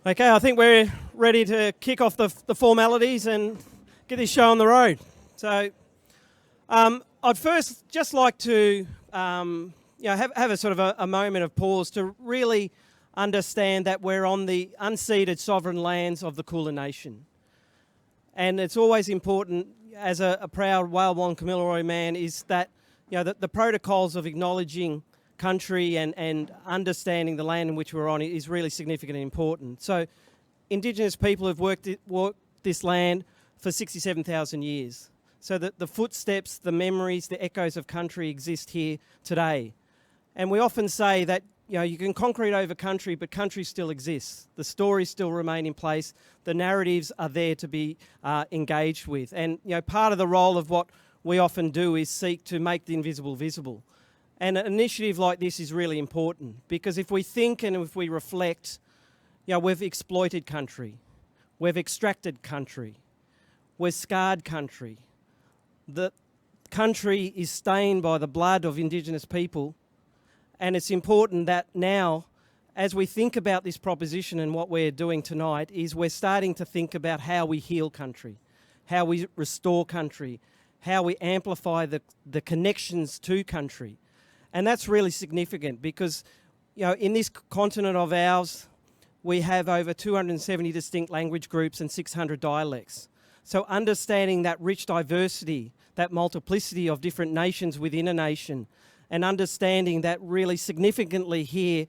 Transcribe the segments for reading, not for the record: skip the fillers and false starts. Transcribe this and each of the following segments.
Okay, I think we're ready to kick off the formalities and get this show on the road. So I'd first just like to have a sort of a moment of pause to really understand that we're on the unceded sovereign lands of the Kulin Nation. And it's always important, as a proud Walbon Kamilaroi man, is that the protocols of acknowledging country and understanding the land in which we're on is really significant and important. So Indigenous people have walked this land for 67,000 years. So that the footsteps, the memories, the echoes of country exist here today. And we often say that you can concrete over country, but country still exists. The stories still remain in place. The narratives are there to be engaged with. And part of the role of what we often do is seek to make the invisible visible. And an initiative like this is really important because if we think and if we reflect, we've exploited country, we've extracted country, we're scarred country. The country is stained by the blood of Indigenous people, and it's important that now, as we think about this proposition and what we're doing tonight, is we're starting to think about how we heal country, how we restore country, how we amplify the connections to country. And that's really significant because, in this continent of ours, we have over 270 distinct language groups and 600 dialects. So understanding that rich diversity, that multiplicity of different nations within a nation, and understanding that really significantly here,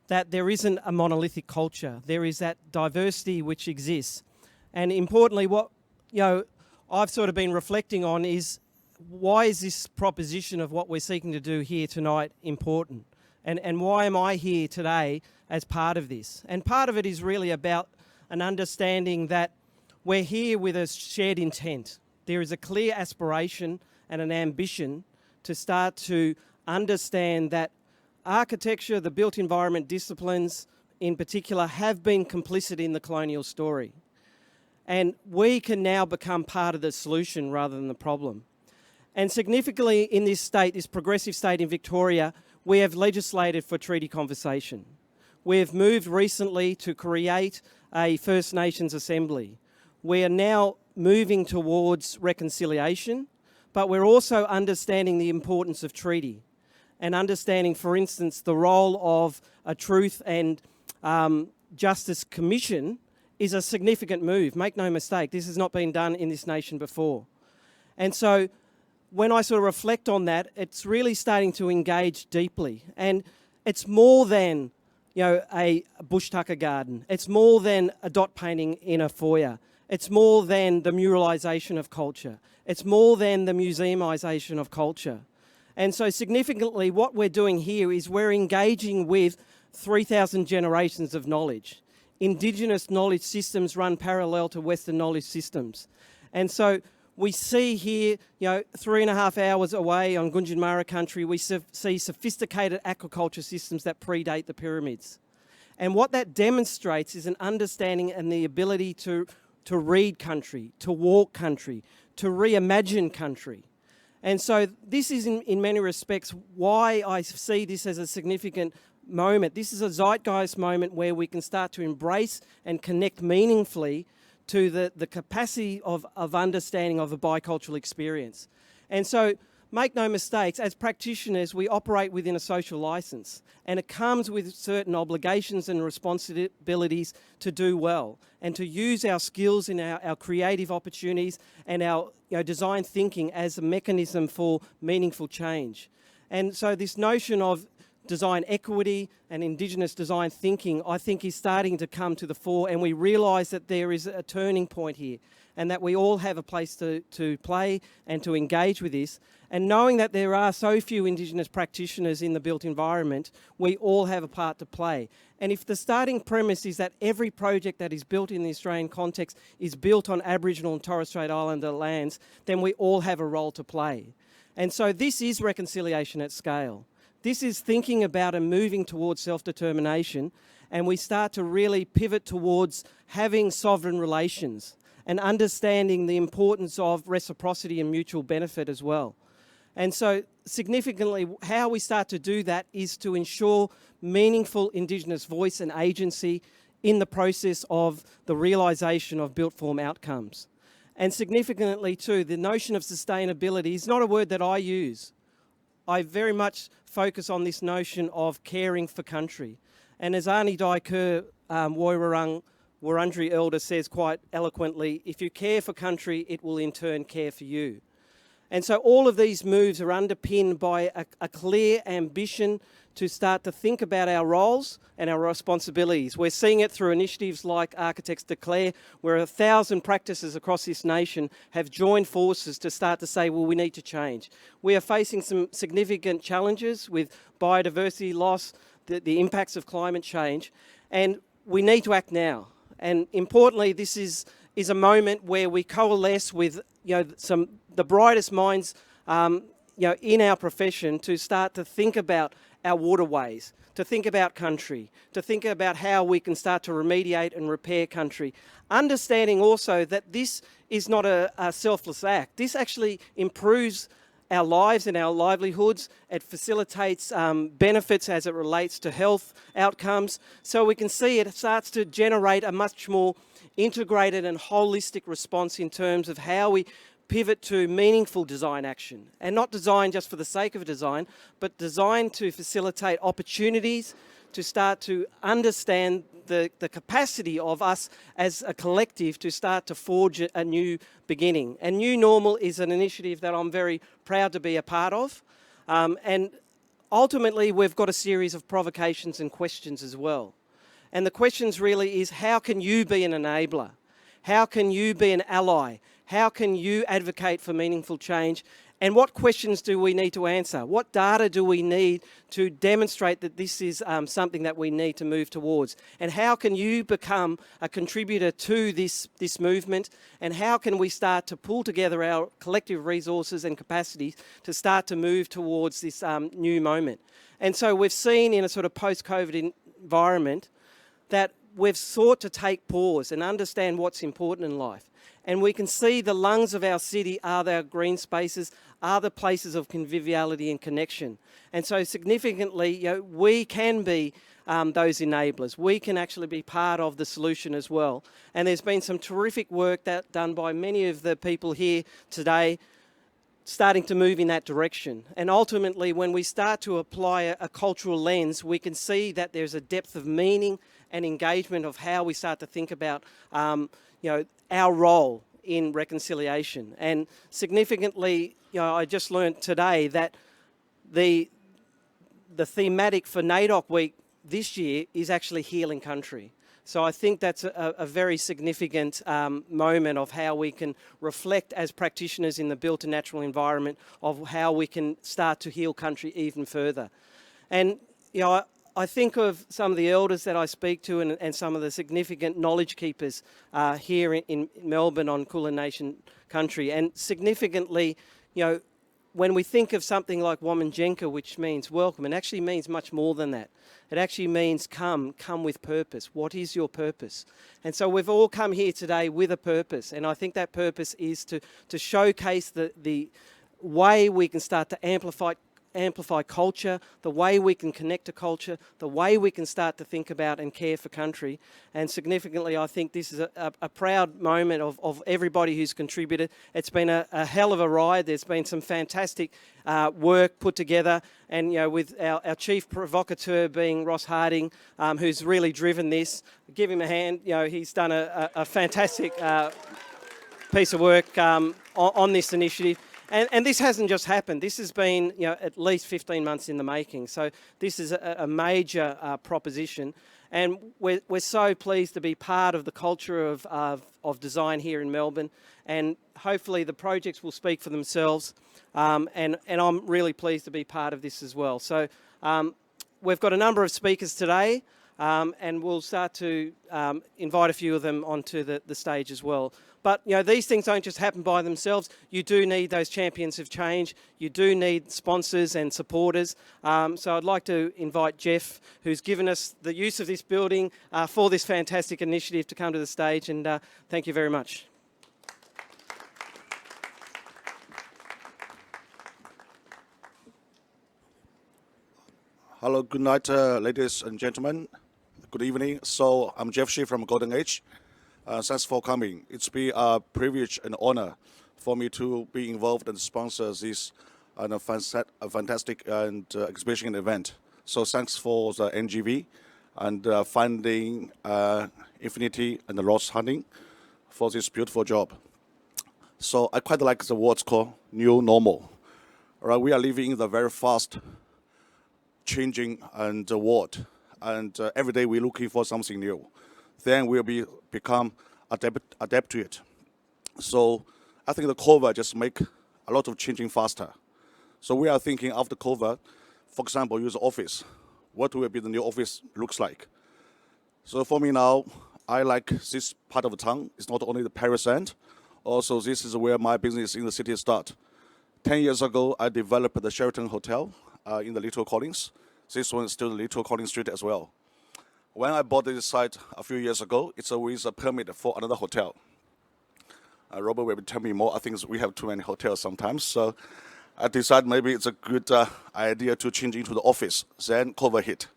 that there isn't a monolithic culture. There is that diversity which exists. And importantly, what I've sort of been reflecting on is, why is this proposition of what we're seeking to do here tonight important? And why am I here today as part of this? And part of it is really about an understanding that we're here with a shared intent. There is a clear aspiration and an ambition to start to understand that architecture, the built environment disciplines in particular, have been complicit in the colonial story. And we can now become part of the solution rather than the problem. And significantly in this state, this progressive state in Victoria, we have legislated for treaty conversation. We have moved recently to create a First Nations Assembly. We are now moving towards reconciliation, but we're also understanding the importance of treaty and understanding, for instance, the role of a Truth and Justice Commission is a significant move. Make no mistake, this has not been done in this nation before. And so when I sort of reflect on that, it's really starting to engage deeply. And it's more than, a bush tucker garden. It's more than a dot painting in a foyer. It's more than the muralisation of culture. It's more than the museumisation of culture. And so significantly, what we're doing here is we're engaging with 3,000 generations of knowledge. Indigenous knowledge systems run parallel to Western knowledge systems. And so we see here, 3.5 hours away on Gunditjmara country, we see sophisticated aquaculture systems that predate the pyramids. And what that demonstrates is an understanding and the ability to read country, to walk country, to reimagine country. And so this is in many respects why I see this as a significant moment. This is a zeitgeist moment where we can start to embrace and connect meaningfully to the capacity of understanding of a bicultural experience. And so, make no mistakes, as practitioners, we operate within a social licence, and it comes with certain obligations and responsibilities to do well, and to use our skills in our creative opportunities and our design thinking as a mechanism for meaningful change. And so this notion of design equity and Indigenous design thinking, I think, is starting to come to the fore, and we realise that there is a turning point here and that we all have a place to play and to engage with this. And knowing that there are so few Indigenous practitioners in the built environment, we all have a part to play. And if the starting premise is that every project that is built in the Australian context is built on Aboriginal and Torres Strait Islander lands, then we all have a role to play. And so this is reconciliation at scale. This is thinking about and moving towards self-determination, and we start to really pivot towards having sovereign relations and understanding the importance of reciprocity and mutual benefit as well. And so significantly, how we start to do that is to ensure meaningful Indigenous voice and agency in the process of the realisation of built form outcomes. And significantly too, the notion of sustainability is not a word that I use. I very much focus on this notion of caring for country. And as Arnie Dai Kerr, Wurundjeri elder says quite eloquently, if you care for country, it will in turn care for you. And so all of these moves are underpinned by a clear ambition to start to think about our roles and our responsibilities. We're seeing it through initiatives like Architects Declare, where 1,000 practices across this nation have joined forces to start to say, well, we need to change. We are facing some significant challenges with biodiversity loss, the impacts of climate change, and we need to act now. And importantly, this is a moment where we coalesce with the brightest minds in our profession to start to think about our waterways, to think about country, to think about how we can start to remediate and repair country. Understanding also that this is not a selfless act. This actually improves our lives and our livelihoods. It facilitates benefits as it relates to health outcomes. So we can see it starts to generate a much more integrated and holistic response in terms of how we pivot to meaningful design action, and not design just for the sake of design, but design to facilitate opportunities to start to understand the capacity of us as a collective to start to forge a new beginning. And New Normal is an initiative that I'm very proud to be a part of. And ultimately, we've got a series of provocations and questions as well. And the questions really is, how can you be an enabler? How can you be an ally? How can you advocate for meaningful change? And what questions do we need to answer? What data do we need to demonstrate that this is something that we need to move towards? And how can you become a contributor to this movement? And how can we start to pull together our collective resources and capacities to start to move towards this new moment? And so we've seen in a sort of post-COVID environment that we've sought to take pause and understand what's important in life. And we can see the lungs of our city are our green spaces, are the places of conviviality and connection. And so significantly, we can be those enablers. We can actually be part of the solution as well. And there's been some terrific work done by many of the people here today, starting to move in that direction. And ultimately, when we start to apply a cultural lens, we can see that there's a depth of meaning and engagement of how we start to think about our role in reconciliation. And significantly, I just learned today that the thematic for NAIDOC Week this year is actually healing country. So I think that's a very significant moment of how we can reflect as practitioners in the built and natural environment of how we can start to heal country even further. And I think of some of the elders that I speak to and some of the significant knowledge keepers here in Melbourne on Kulin Nation country. And significantly, when we think of something like Wominjenka, which means welcome, it actually means much more than that. It actually means come with purpose. What is your purpose? And so we've all come here today with a purpose. And I think that purpose is to showcase the way we can start to amplify culture, the way we can connect to culture, the way we can start to think about and care for country. And significantly, I think this is a proud moment of everybody who's contributed. It's been a hell of a ride. There's been some fantastic work put together, and with our chief provocateur being Ross Harding, who's really driven this. Give him a hand. He's done a fantastic piece of work on this initiative. And this hasn't just happened. This has been, at least 15 months in the making. So this is a major proposition, and we're so pleased to be part of the culture of design here in Melbourne. And hopefully the projects will speak for themselves. And I'm really pleased to be part of this as well. So we've got a number of speakers today, and we'll start to invite a few of them onto the stage as well. But these things don't just happen by themselves. You do need those champions of change. You do need sponsors and supporters. So I'd like to invite Jeff, who's given us the use of this building for this fantastic initiative, to come to the stage. And thank you very much. Hello, good night, ladies and gentlemen. Good evening. So I'm Jeff Shee from Golden Age. Thanks for coming. It's been a privilege and honor for me to be involved and sponsor this fantastic and exhibition event. So thanks for the NGV and funding Infinity and the Ross Hunting for this beautiful job. So I quite like the word's called new normal. Right, we are living in the very fast changing and world, and every day we're looking for something new. Then we'll become adapt to it. So I think the COVID just make a lot of changing faster. So we are thinking after COVID, for example, use office. What will be the new office looks like? So for me now, I like this part of the town. It's not only the Paris end, also this is where my business in the city start. 10 years ago, I developed the Sheraton Hotel in the Little Collins. This one is still the Little Collins Street as well. When I bought this site a few years ago, it's with a permit for another hotel. Robert will tell me more. I think we have too many hotels sometimes. So I decided maybe it's a good idea to change into the office. Then COVID hit.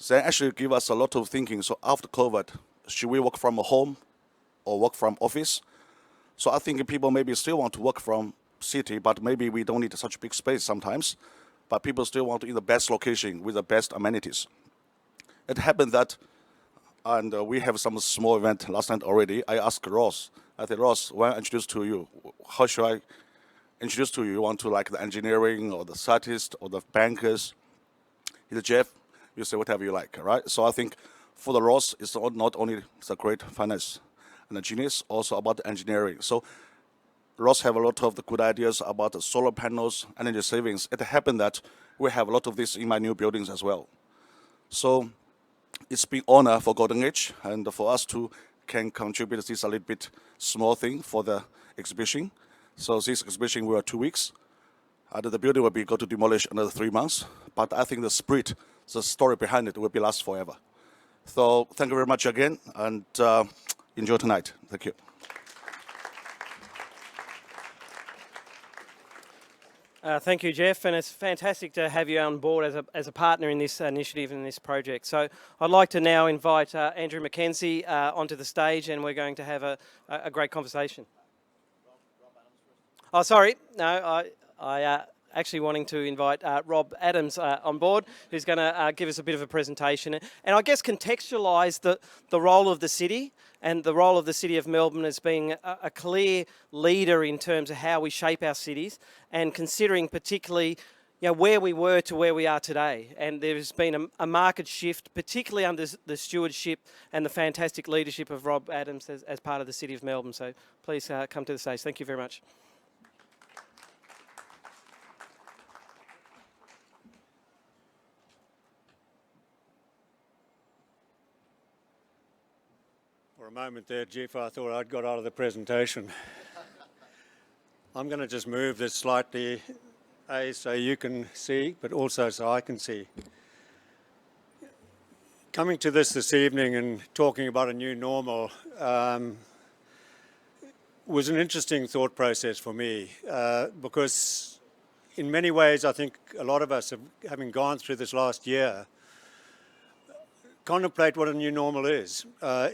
Then actually give us a lot of thinking. So after COVID, should we work from home or work from office? So I think people maybe still want to work from city, but maybe we don't need such big space sometimes. But people still want to in the best location with the best amenities. It happened that, and we have some small event last night already. I asked Ross. I said, Ross, when I introduce to you, how should I introduce to you? You want to like the engineering or the scientists or the bankers? He said, Jeff, you say whatever you like, right? So I think for the Ross, it's not only the great finance and the genius, also about the engineering. So Ross have a lot of the good ideas about the solar panels, energy savings. It happened that we have a lot of this in my new buildings as well. So it's been honor for Golden Age and for us to can contribute this a little bit small thing for the exhibition. So this exhibition will 2 weeks. The building will be go to demolish another 3 months. But I think the spirit, the story behind it will be last forever. So thank you very much again and enjoy tonight. Thank you. Thank you, Jeff, and it's fantastic to have you on board as a partner in this initiative and this project. So I'd like to now invite Andrew Mackenzie onto the stage, and we're going to have a great conversation. Oh, sorry, no, I actually wanting to invite Rob Adams on board, who's going to give us a bit of a presentation and I guess contextualise the role of the city and the role of the City of Melbourne as being a clear leader in terms of how we shape our cities and considering particularly where we were to where we are today. And there's been a market shift, particularly under the stewardship and the fantastic leadership of Rob Adams as part of the City of Melbourne. So please come to the stage. Thank you very much. For a moment there, Jeff, I thought I'd got out of the presentation. I'm going to just move this slightly, so you can see, but also so I can see. Coming to this evening and talking about a new normal was an interesting thought process for me because in many ways I think a lot of us, having gone through this last year, contemplate what a new normal is.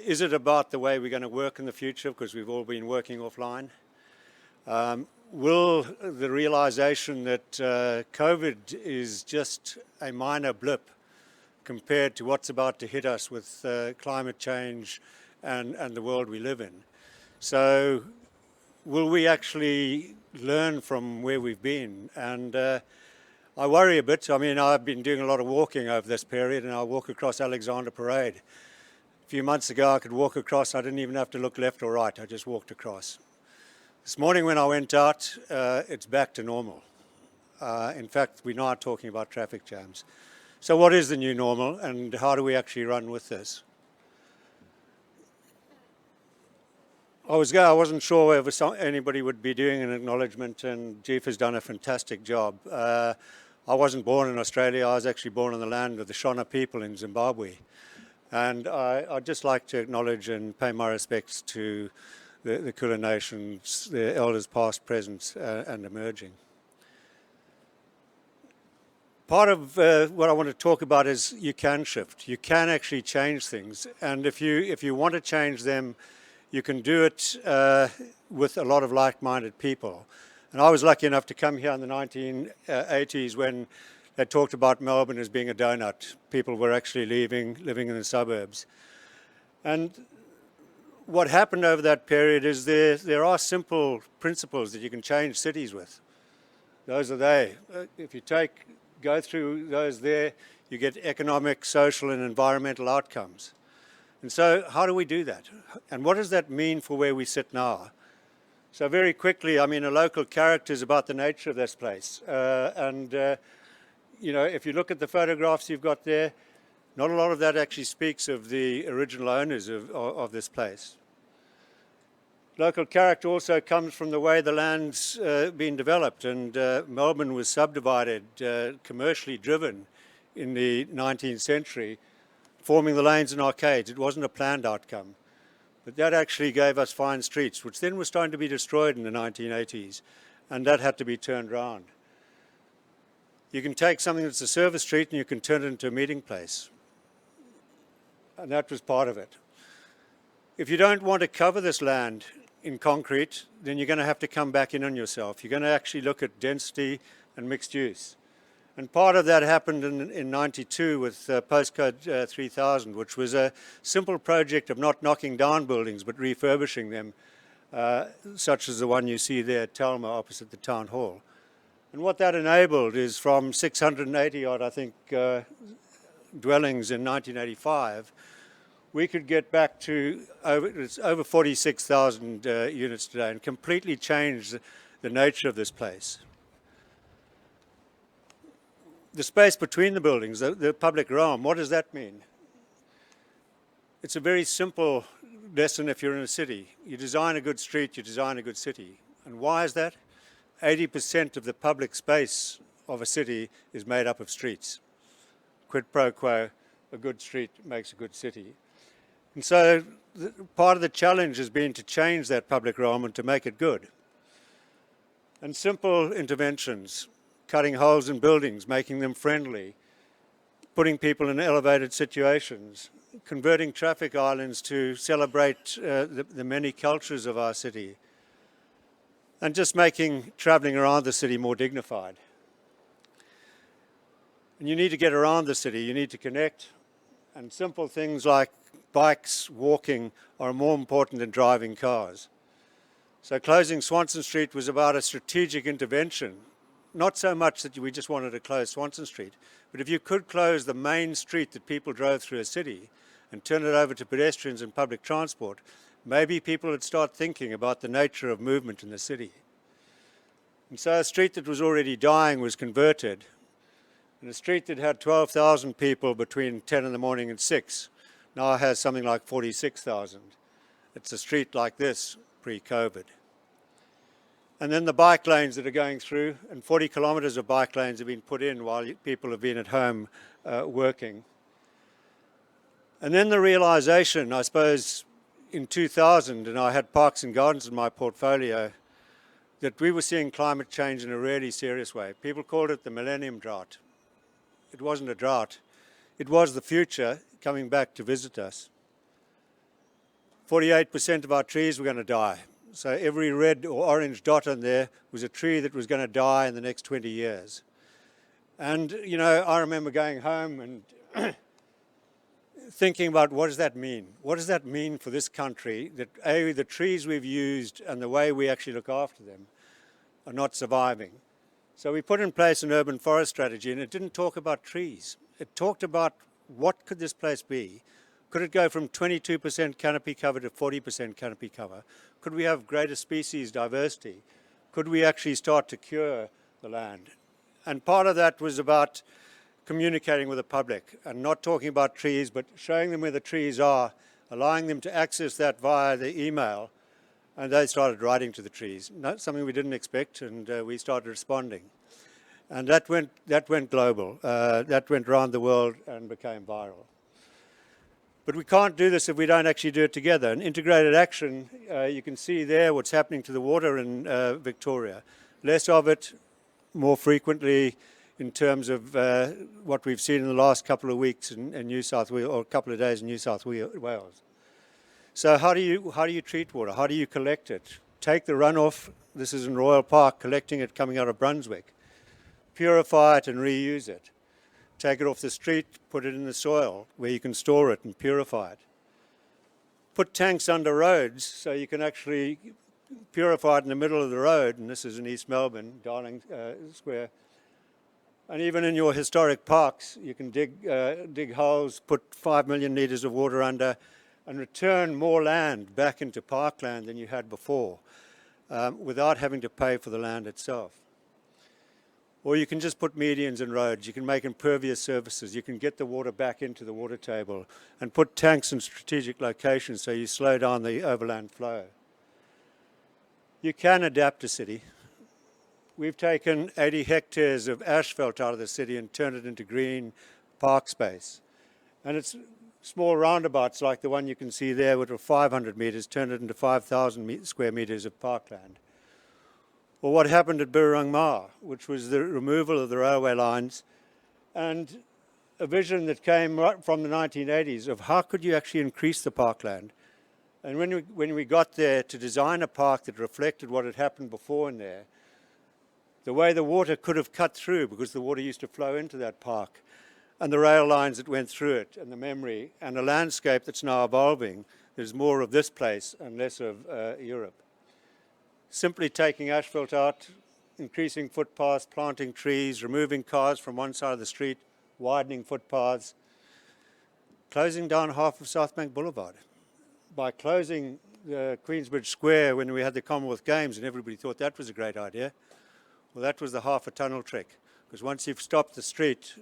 Is it about the way we're going to work in the future because we've all been working offline? Will the realization that COVID is just a minor blip compared to what's about to hit us with climate change and the world we live in? So will we actually learn from where we've been? And I worry a bit. I mean, I've been doing a lot of walking over this period, and I walk across Alexander Parade. A few months ago, I could walk across. I didn't even have to look left or right. I just walked across. This morning when I went out, it's back to normal. In fact, we're now talking about traffic jams. So what is the new normal, and how do we actually run with this? I wasn't sure whether anybody would be doing an acknowledgement, and Jeff has done a fantastic job. I wasn't born in Australia. I was actually born on the land of the Shona people in Zimbabwe. And I'd just like to acknowledge and pay my respects to the Kulin Nations, the elders past, present, and emerging. Part of what I want to talk about is you can shift. You can actually change things. And if you want to change them, you can do it with a lot of like-minded people. And I was lucky enough to come here in the 1980s when they talked about Melbourne as being a donut. People were actually living in the suburbs. And what happened over that period is there are simple principles that you can change cities with. Those are they. If you go through those there, you get economic, social, and environmental outcomes. And so how do we do that? And what does that mean for where we sit now? So very quickly, I mean, a local character is about the nature of this place. You know, if you look at the photographs you've got there, not a lot of that actually speaks of the original owners of this place. Local character also comes from the way the land's been developed, and Melbourne was subdivided, commercially driven in the 19th century, forming the lanes and arcades. It wasn't a planned outcome. But that actually gave us fine streets, which then were starting to be destroyed in the 1980s, and that had to be turned around. You can take something that's a service street and you can turn it into a meeting place. And that was part of it. If you don't want to cover this land in concrete, then you're going to have to come back in on yourself. You're going to actually look at density and mixed use. And part of that happened in 92 with postcode 3000, which was a simple project of not knocking down buildings but refurbishing them, such as the one you see there at Telma opposite the town hall. And what that enabled is from 680 odd, I think, dwellings in 1985, we could get back to over 46,000 units today and completely change the nature of this place. The space between the buildings, the public realm, what does that mean? It's a very simple lesson if you're in a city. You design a good street, you design a good city. And why is that? 80% of the public space of a city is made up of streets. Quid pro quo, a good street makes a good city. And so part of the challenge has been to change that public realm and to make it good. And simple interventions, cutting holes in buildings, making them friendly, putting people in elevated situations, converting traffic islands to celebrate the many cultures of our city, and just making travelling around the city more dignified. And you need to get around the city, you need to connect, and simple things like bikes, walking are more important than driving cars. So closing Swanson Street was about a strategic intervention, not so much that we just wanted to close Swanson Street, but if you could close the main street that people drove through a city and turn it over to pedestrians and public transport, maybe people would start thinking about the nature of movement in the city. And so a street that was already dying was converted, and a street that had 12,000 people between 10 in the morning and 6 now has something like 46,000. It's a street like this pre-COVID. And then the bike lanes that are going through, and 40 kilometres of bike lanes have been put in while people have been at home working. And then the realisation, I suppose, in 2000, and I had parks and gardens in my portfolio, that we were seeing climate change in a really serious way. People called it the millennium drought. It wasn't a drought. It was the future coming back to visit us. 48% of our trees were going to die. So every red or orange dot on there was a tree that was going to die in the next 20 years. And, you know, I remember going home and thinking about what does that mean? What does that mean for this country that, A, the trees we've used and the way we actually look after them are not surviving? So we put in place an urban forest strategy, and it didn't talk about trees. It talked about what could this place be? Could it go from 22% canopy cover to 40% canopy cover? Could we have greater species diversity? Could we actually start to cure the land? And part of that was about communicating with the public and not talking about trees, but showing them where the trees are, allowing them to access that via the email. And they started writing to the trees. Not something we didn't expect, and we started responding. And that went global. That went around the world and became viral. But we can't do this if we don't actually do it together. And integrated action, you can see there what's happening to the water in Victoria. Less of it, more frequently, in terms of what we've seen in the last couple of weeks in New South Wales, or a couple of days in New South Wales. So how do you treat water? How do you collect it? Take the runoff. This is in Royal Park, collecting it coming out of Brunswick. Purify it and reuse it. Take it off the street, put it in the soil where you can store it and purify it. Put tanks under roads so you can actually purify it in the middle of the road, and this is in East Melbourne, Darling Square. And even in your historic parks, you can dig holes, put 5 million litres of water under, and return more land back into parkland than you had before, without having to pay for the land itself. Or you can just put medians in roads. You can make impervious surfaces. You can get the water back into the water table and put tanks in strategic locations so you slow down the overland flow. You can adapt a city. We've taken 80 hectares of asphalt out of the city and turned it into green park space. And it's small roundabouts like the one you can see there, which are 500 metres, turned it into 5,000 square metres of parkland. Or what happened at Burrung Ma, which was the removal of the railway lines, and a vision that came right from the 1980s of how could you actually increase the parkland. And when we got there to design a park that reflected what had happened before in there, the way the water could have cut through, because the water used to flow into that park, and the rail lines that went through it, and the memory, and a landscape that's now evolving, there's more of this place and less of Europe. Simply taking asphalt out, increasing footpaths, planting trees, removing cars from one side of the street, widening footpaths, closing down half of Southbank Boulevard. By closing the Queensbridge Square when we had the Commonwealth Games, and everybody thought that was a great idea, well, that was the half a tunnel trick, because once you've stopped the street,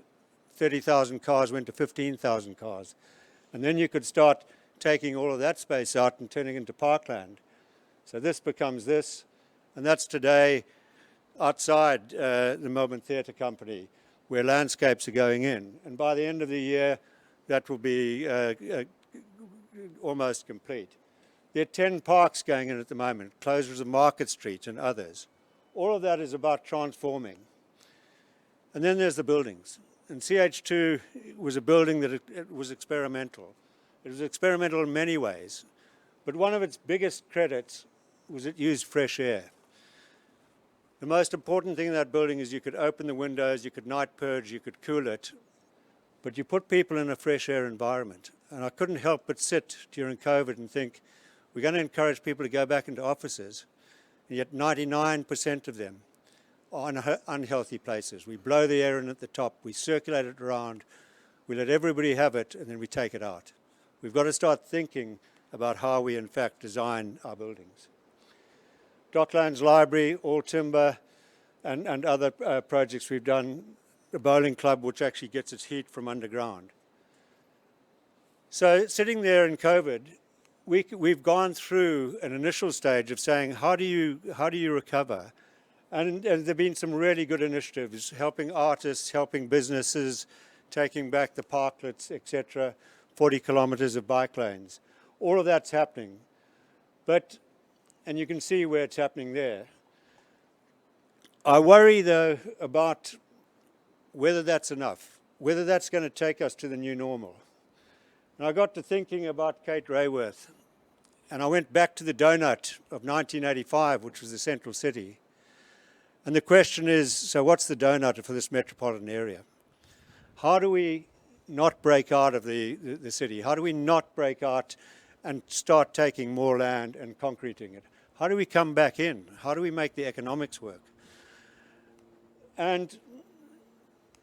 30,000 cars went to 15,000 cars. And then you could start taking all of that space out and turning it into parkland. So this becomes this, and that's today outside the Melbourne Theatre Company, where landscapes are going in. And by the end of the year, that will be almost complete. There are 10 parks going in at the moment, closures of Market Street and others. All of that is about transforming. And then there's the buildings. And CH2 was a building that it was experimental. It was experimental in many ways. But one of its biggest credits was it used fresh air. The most important thing in that building is you could open the windows, you could night purge, you could cool it, but you put people in a fresh air environment. And I couldn't help but sit during COVID and think, we're going to encourage people to go back into offices, and yet 99% of them are in unhealthy places. We blow the air in at the top, we circulate it around, we let everybody have it, and then we take it out. We've got to start thinking about how we in fact design our buildings. Docklands Library, all timber, and other projects we've done, the bowling club which actually gets its heat from underground. So sitting there in COVID, we've gone through an initial stage of saying, how do you recover? And there have been some really good initiatives, helping artists, helping businesses, taking back the parklets, etc., 40 kilometres of bike lanes. All of that's happening. And you can see where it's happening there. I worry, though, about whether that's enough, whether that's going to take us to the new normal. And I got to thinking about Kate Raworth, and I went back to the donut of 1985, which was the central city. And the question is, so what's the donut for this metropolitan area? How do we not break out of the city? How do we not break out and start taking more land and concreting it? How do we come back in? How do we make the economics work? And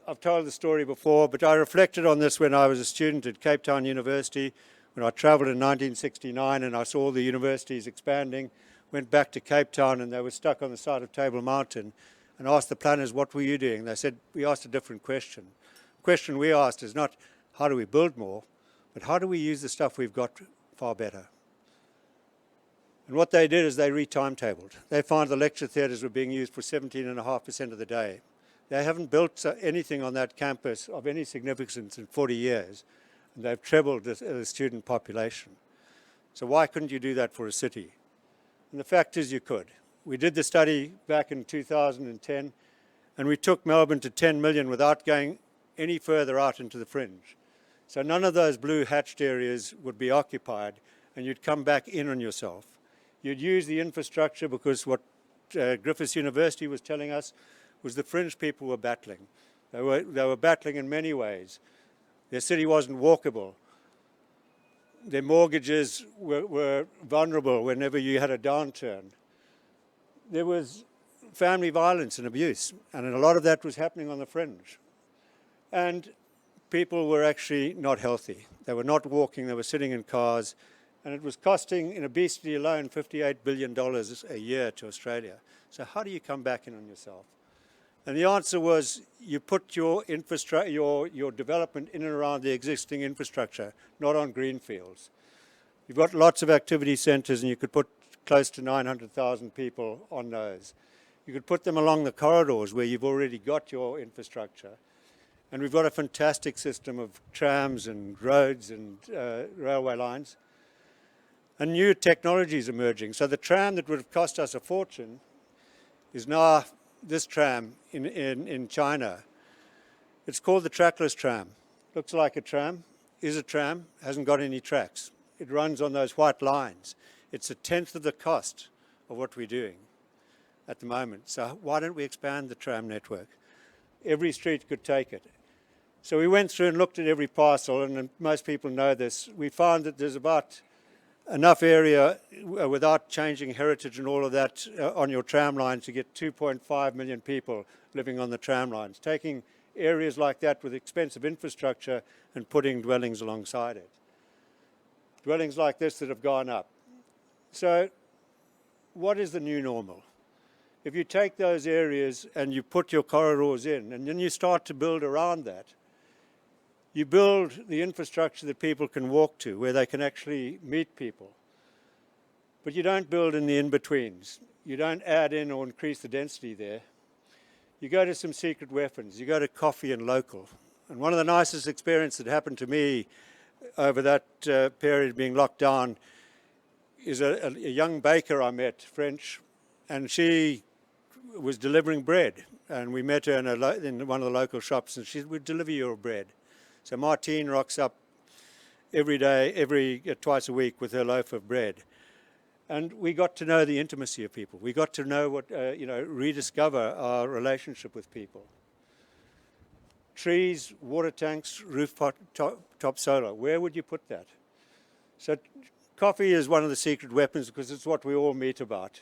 I've told the story before, but I reflected on this when I was a student at Cape Town University, when I travelled in 1969 and I saw the universities expanding, went back to Cape Town and they were stuck on the side of Table Mountain, and asked the planners, what were you doing? They said, we asked a different question. The question we asked is not how do we build more, but how do we use the stuff we've got far better? And what they did is they re-timetabled. They found the lecture theatres were being used for 17.5% of the day. They haven't built anything on that campus of any significance in 40 years, and they've trebled the student population. So why couldn't you do that for a city? And the fact is you could. We did the study back in 2010, And we took Melbourne to 10 million without going any further out into the fringe. So none of those blue hatched areas would be occupied, and you'd come back in on yourself. You'd use the infrastructure, because what Griffiths University was telling us was the fringe people were battling. They were battling in many ways. Their city wasn't walkable. Their mortgages were vulnerable whenever you had a downturn. There was family violence and abuse, and a lot of that was happening on the fringe. And people were actually not healthy. They were not walking, they were sitting in cars, and it was costing, in obesity alone, $58 billion a year to Australia. So how do you come back in on yourself? And the answer was, you put your infrastructure, your development in and around the existing infrastructure, not on greenfields. You've got lots of activity centres, and you could put close to 900,000 people on those. You could put them along the corridors where you've already got your infrastructure. And we've got a fantastic system of trams and roads and railway lines. And new technologies emerging. So the tram that would have cost us a fortune is now this tram in China. It's called the trackless tram. Looks like a tram, is a tram, hasn't got any tracks. It runs on those white lines. It's a tenth of the cost of what we're doing at the moment. So why don't we expand the tram network? Every street could take it. So we went through and looked at every parcel, and most people know this. We found that there's about enough area without changing heritage and all of that on your tram line to get 2.5 million people living on the tram lines. Taking areas like that with expensive infrastructure and putting dwellings alongside it. Dwellings like this that have gone up. So what is the new normal? If you take those areas and you put your corridors in, and then you start to build around that, you build the infrastructure that people can walk to, where they can actually meet people. But you don't build in the in-betweens. You don't add in or increase the density there. You go to some secret weapons. You go to coffee and local. And one of the nicest experiences that happened to me over that period being locked down is a young baker I met, French, and she was delivering bread. And we met her in one of the local shops, and she would deliver your bread. So Martine rocks up every day, twice a week with her loaf of bread. And we got to know the intimacy of people. We got to know rediscover our relationship with people. Trees, water tanks, rooftop top solar. Where would you put that? So coffee is one of the secret weapons because it's what we all meet about.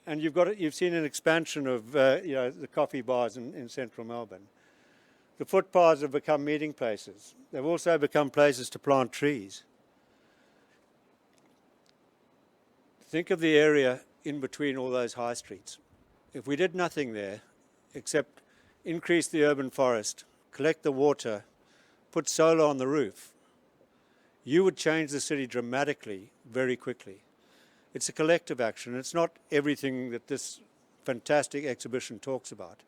And you've seen an expansion of the coffee bars in central Melbourne. The footpaths have become meeting places. They've also become places to plant trees. Think of the area in between all those high streets. If we did nothing there except increase the urban forest, collect the water, put solar on the roof, you would change the city dramatically, very quickly. It's a collective action. It's not everything that this fantastic exhibition talks about.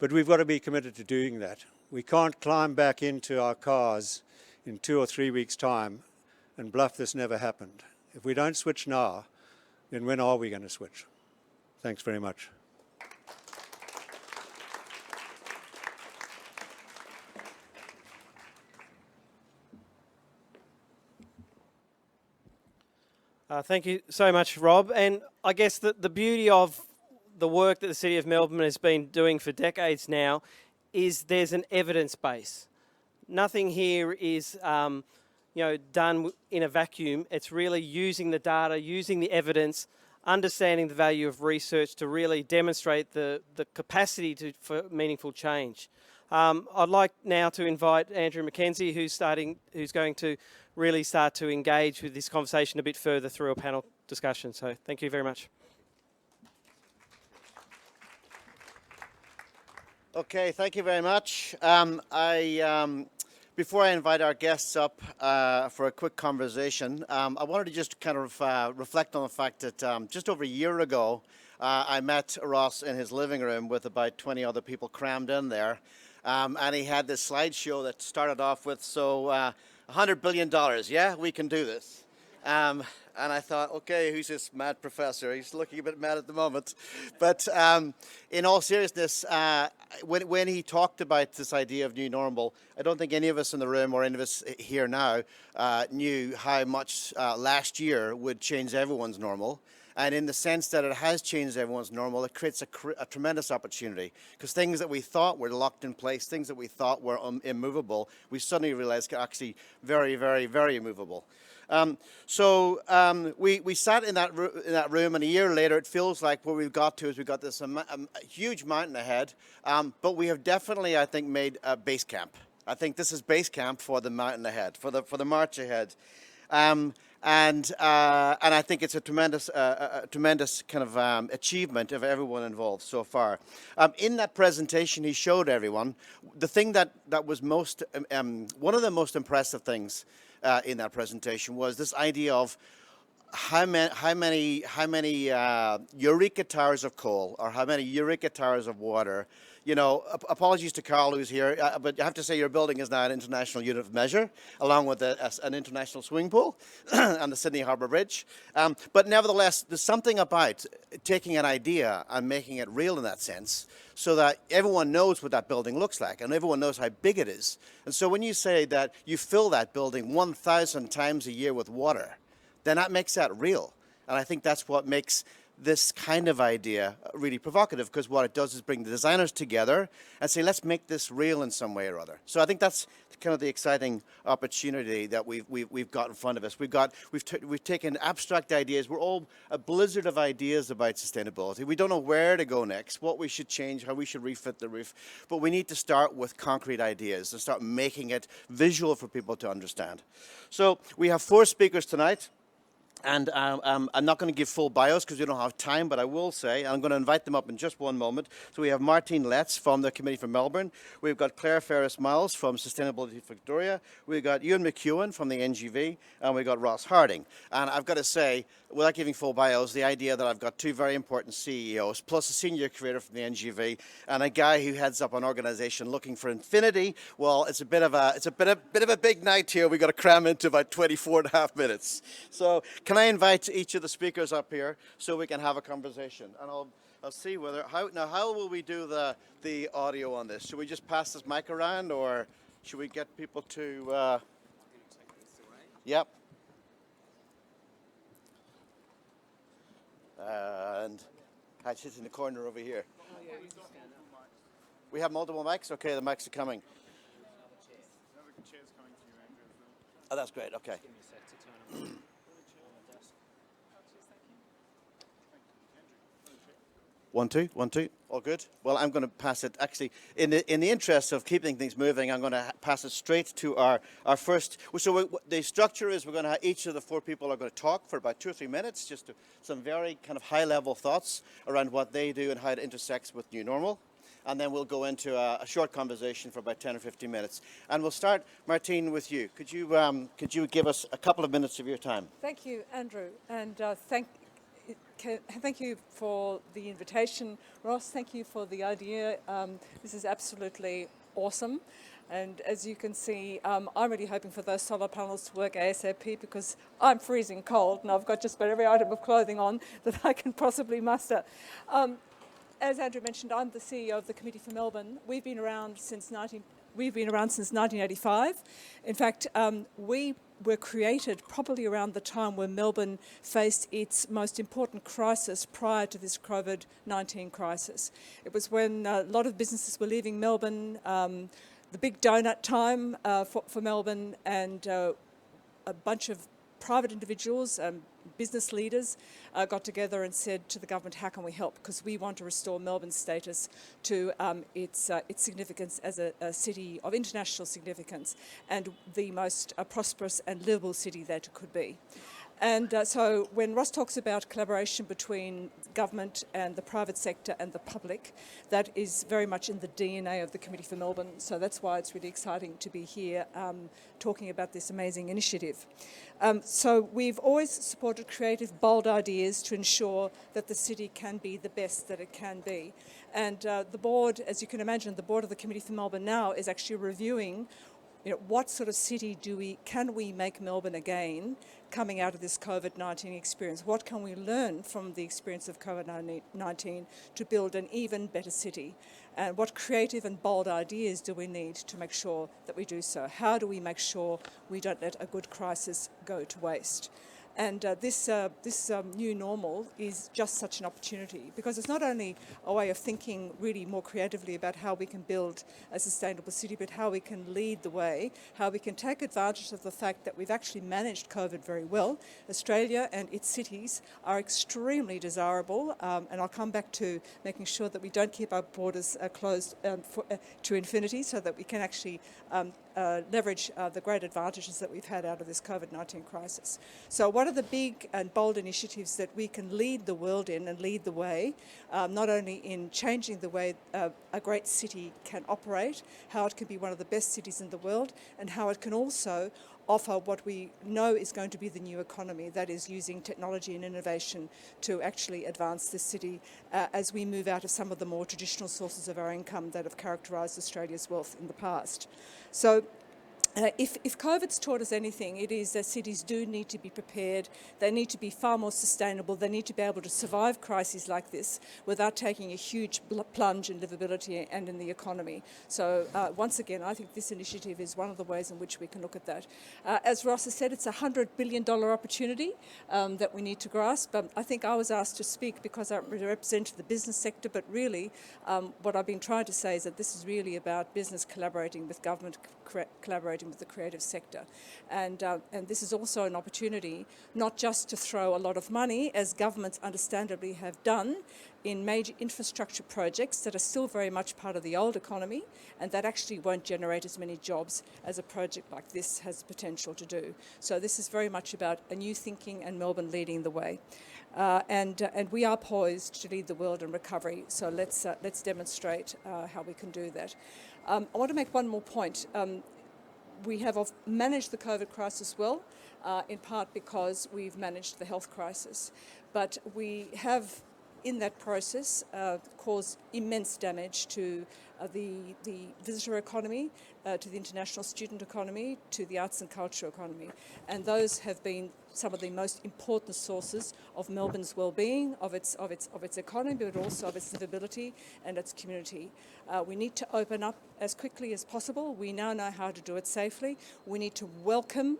But we've got to be committed to doing that. We can't climb back into our cars in 2 or 3 weeks' time and bluff this never happened. If we don't switch now, then when are we going to switch? Thanks very much. Thank you so much, Rob. And I guess the beauty of the work that the City of Melbourne has been doing for decades now is there's an evidence base. Nothing here is done in a vacuum. It's really using the data, using the evidence, understanding the value of research to really demonstrate the capacity for meaningful change. I'd like now to invite Andrew Mackenzie, who's going to really start to engage with this conversation a bit further through a panel discussion. So thank you very much. Okay, thank you very much. Before I invite our guests up for a quick conversation, I wanted to just kind of reflect on the fact that just over a year ago, I met Ross in his living room with about 20 other people crammed in there. And he had this slideshow that started off with, $100 billion, yeah, we can do this. And I thought, okay, who's this mad professor? He's looking a bit mad at the moment. But in all seriousness, when he talked about this idea of new normal, I don't think any of us in the room or any of us here now knew how much last year would change everyone's normal. And in the sense that it has changed everyone's normal, it creates a tremendous opportunity. Because things that we thought were locked in place, things that we thought were immovable, we suddenly realized are actually very, very, very immovable. We sat in that room, and a year later, it feels like where we've got to is we've got this huge mountain ahead, but we have definitely, I think, made a base camp. I think this is base camp for the mountain ahead, for the march ahead. And I think it's a tremendous kind of achievement of everyone involved so far. In that presentation, he showed everyone the thing that was most one of the most impressive things in that presentation was this idea of how many eureka towers of coal or how many eureka towers of water. You know, apologies to Carl who's here, but you have to say your building is now an international unit of measure, along with an international swimming pool and the Sydney Harbour Bridge. But nevertheless, there's something about taking an idea and making it real in that sense, so that everyone knows what that building looks like and everyone knows how big it is. And so when you say that you fill that building 1,000 times a year with water, then that makes that real. And I think that's what makes this kind of idea really provocative, because what it does is bring the designers together and say, let's make this real in some way or other. So I think that's kind of the exciting opportunity that we've got in front of us. We've taken abstract ideas. We're all a blizzard of ideas about sustainability. We don't know where to go next, what we should change, how we should refit the roof, but we need to start with concrete ideas and start making it visual for people to understand. So we have 4 speakers tonight. And I'm not going to give full bios because we don't have time, but I will say, I'm going to invite them up in just one moment. So we have Martine Letts from the Committee for Melbourne. We've got Claire Ferris-Miles from Sustainability Victoria. We've got Ewan McEwen from the NGV. And we've got Ross Harding. And I've got to say, without giving full bios, the idea that I've got 2 very important CEOs, plus a senior creator from the NGV, and a guy who heads up an organization looking for infinity, well, it's a bit of a big night here. We've got to cram into about 24 and a half minutes. So can I invite each of the speakers up here so we can have a conversation? And I'll see whether, how will we do the audio on this? Should we just pass this mic around, or should we get people to, yep. And I sit in the corner over here. We have multiple mics? Okay, the mics are coming. Oh, that's great, okay. 1, 2, 1, 2. All good? Well, I'm going to pass it, actually, in the interest of keeping things moving, I'm going to pass it straight to our first. So the structure is we're going to have each of the 4 people are going to talk for about 2 or 3 minutes, just some very kind of high-level thoughts around what they do and how it intersects with new normal. And then we'll go into a short conversation for about 10 or 15 minutes. And we'll start, Martine, with you. Could you give us a couple of minutes of your time? Thank you, Andrew, and thank you for the invitation. Ross, thank you for the idea. This is absolutely awesome. And as you can see, I'm really hoping for those solar panels to work ASAP, because I'm freezing cold and I've got just about every item of clothing on that I can possibly muster. As Andrew mentioned, I'm the CEO of the Committee for Melbourne. We've been around since 1985. In fact, we were created probably around the time when Melbourne faced its most important crisis prior to this COVID-19 crisis. It was when a lot of businesses were leaving Melbourne, the big donut time for Melbourne, and a bunch of private individuals, business leaders got together and said to the government, how can we help? Because we want to restore Melbourne's status to its significance as a city of international significance and the most prosperous and livable city that it could be. And so when Ross talks about collaboration between government and the private sector and the public, that is very much in the DNA of the Committee for Melbourne. So that's why it's really exciting to be here talking about this amazing initiative. So we've always supported creative, bold ideas to ensure that the city can be the best that it can be. And the board, as you can imagine, the board of the Committee for Melbourne now is actually reviewing what sort of city can we make Melbourne again coming out of this COVID-19 experience? What can we learn from the experience of COVID-19 to build an even better city? And what creative and bold ideas do we need to make sure that we do so? How do we make sure we don't let a good crisis go to waste? And this new normal is just such an opportunity, because it's not only a way of thinking really more creatively about how we can build a sustainable city, but how we can lead the way, how we can take advantage of the fact that we've actually managed COVID very well. Australia and its cities are extremely desirable, and I'll come back to making sure that we don't keep our borders closed to infinity, so that we can actually leverage the great advantages that we've had out of this COVID-19 crisis. So what are the big and bold initiatives that we can lead the world in and lead the way, not only in changing the way a great city can operate, how it can be one of the best cities in the world, and how it can also offer what we know is going to be the new economy, that is using technology and innovation to actually advance this city as we move out of some of the more traditional sources of our income that have characterised Australia's wealth in the past. So if COVID's taught us anything, it is that cities do need to be prepared. They need to be far more sustainable. They need to be able to survive crises like this without taking a huge plunge in livability and in the economy. So once again, I think this initiative is one of the ways in which we can look at that. As Ross has said, it's a $100 billion opportunity that we need to grasp. I think I was asked to speak because I represent the business sector, but really what I've been trying to say is that this is really about business collaborating with government, collaborating with the creative sector. And this is also an opportunity not just to throw a lot of money, as governments understandably have done, in major infrastructure projects that are still very much part of the old economy and that actually won't generate as many jobs as a project like this has potential to do. So this is very much about a new thinking and Melbourne leading the way. And we are poised to lead the world in recovery, so let's demonstrate how we can do that. I want to make one more point. We have managed the COVID crisis well, in part because we've managed the health crisis. But we have, in that process, caused immense damage to the visitor economy, to the international student economy, to the arts and culture economy. And those have been some of the most important sources of Melbourne's well-being, of its economy, but also of its livability and its community. We need to open up as quickly as possible. We now know how to do it safely. We need to welcome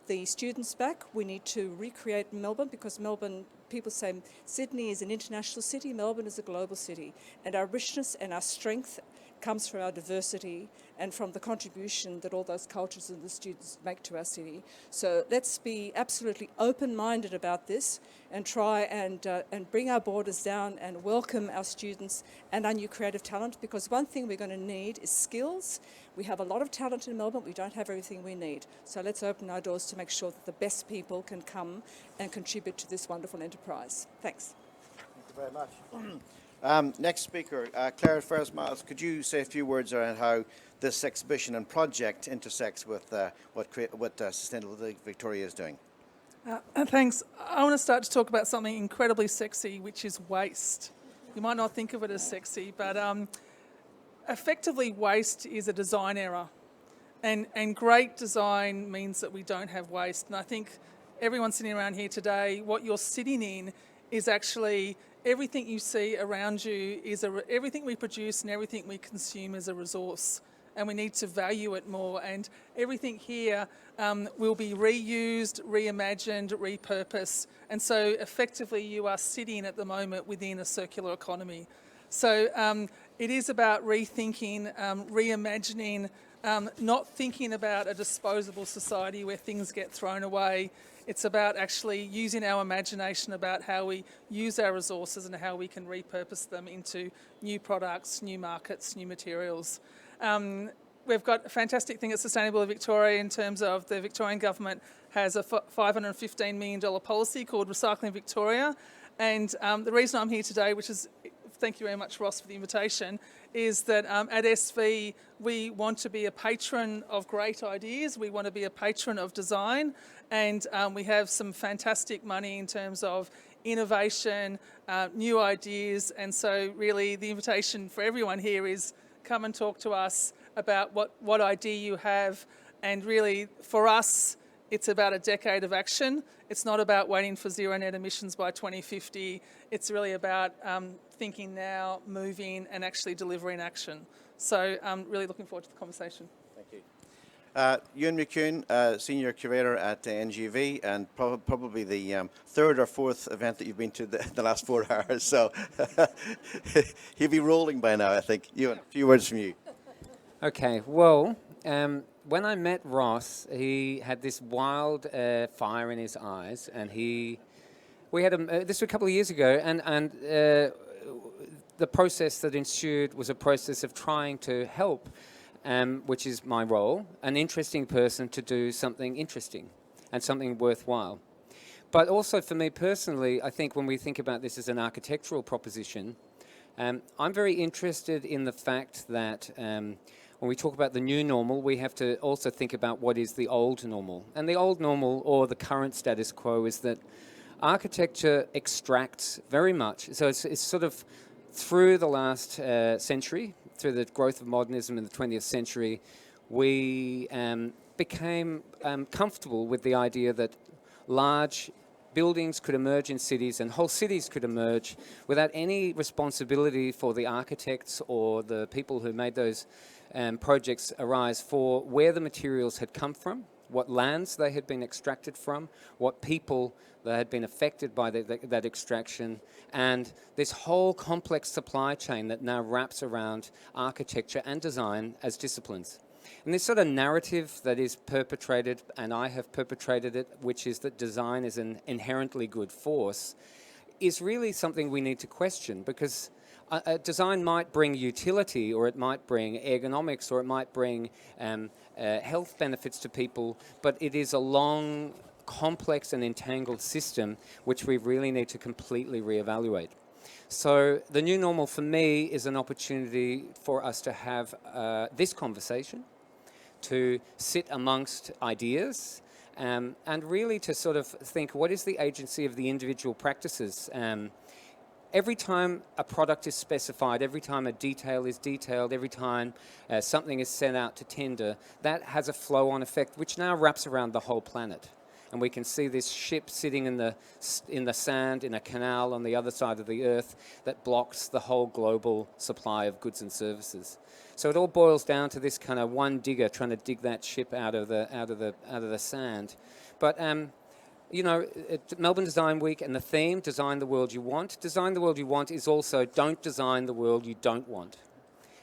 the students back. We need to recreate Melbourne, because Melbourne, people say Sydney is an international city, Melbourne is a global city. And our richness and our strength comes from our diversity and from the contribution that all those cultures and the students make to our city. So let's be absolutely open-minded about this and try and bring our borders down and welcome our students and our new creative talent, because one thing we're going to need is skills. We have a lot of talent in Melbourne, we don't have everything we need. So let's open our doors to make sure that the best people can come and contribute to this wonderful enterprise. Thanks. Thank you very much. Next speaker, Claire Ferris-Miles, could you say a few words around how this exhibition and project intersects with what Sustainability Victoria is doing? Thanks. I want to start to talk about something incredibly sexy, which is waste. You might not think of it as sexy, but effectively waste is a design error. And great design means that we don't have waste. And I think everyone sitting around here today, what you're sitting in is actually everything you see around you, everything we produce and everything we consume is a resource. And we need to value it more. And everything here will be reused, reimagined, repurposed. And so effectively you are sitting at the moment within a circular economy. So it is about rethinking, reimagining, not thinking about a disposable society where things get thrown away. It's about actually using our imagination about how we use our resources and how we can repurpose them into new products, new markets, new materials. We've got a fantastic thing at Sustainability Victoria in terms of the Victorian government has a $515 million policy called Recycling Victoria. And the reason I'm here today, which is, thank you very much, Ross, for the invitation, is that at SV we want to be a patron of great ideas. We want to be a patron of design. And we have some fantastic money in terms of innovation, new ideas. And so really the invitation for everyone here is come and talk to us about what idea you have, And really, for us, it's about a decade of action. It's not about waiting for zero net emissions by 2050. It's really about thinking now, moving, and actually delivering action. So I'm really looking forward to the conversation. Thank you. Ewan McCune, Senior Curator at NGV, and probably the third or fourth event that you've been to the last 4 hours, so he'll be rolling by now, I think. Ewan, a few words from you. Okay, well, when I met Ross, he had this wild fire in his eyes, and we had this was a couple of years ago, and the process that ensued was a process of trying to help, which is my role, an interesting person to do something interesting and something worthwhile. But also for me personally, I think when we think about this as an architectural proposition, I'm very interested in the fact that when we talk about the new normal, we have to also think about what is the old normal. And the old normal, or the current status quo, is that architecture extracts very much. So it's sort of through the last century, through the growth of modernism in the 20th century, we became comfortable with the idea that large buildings could emerge in cities and whole cities could emerge without any responsibility for the architects or the people who made those projects arise for where the materials had come from, what lands they had been extracted from, what people that had been affected by that extraction, and this whole complex supply chain that now wraps around architecture and design as disciplines. And this sort of narrative that is perpetrated, and I have perpetrated it, which is that design is an inherently good force, is really something we need to question, because design might bring utility, or it might bring ergonomics, or it might bring health benefits to people, but it is a long, complex and entangled system which we really need to completely reevaluate. So the new normal for me is an opportunity for us to have this conversation, to sit amongst ideas, and really to sort of think, what is the agency of the individual practices? Every time a product is specified, every time a detail is detailed, every time something is sent out to tender, that has a flow-on effect which now wraps around the whole planet. And we can see this ship sitting in the sand in a canal on the other side of the earth that blocks the whole global supply of goods and services. So it all boils down to this kind of one digger trying to dig that ship out of the sand. But you know, Melbourne Design Week and the theme, Design the World You Want. Design the World You Want is also don't design the world you don't want.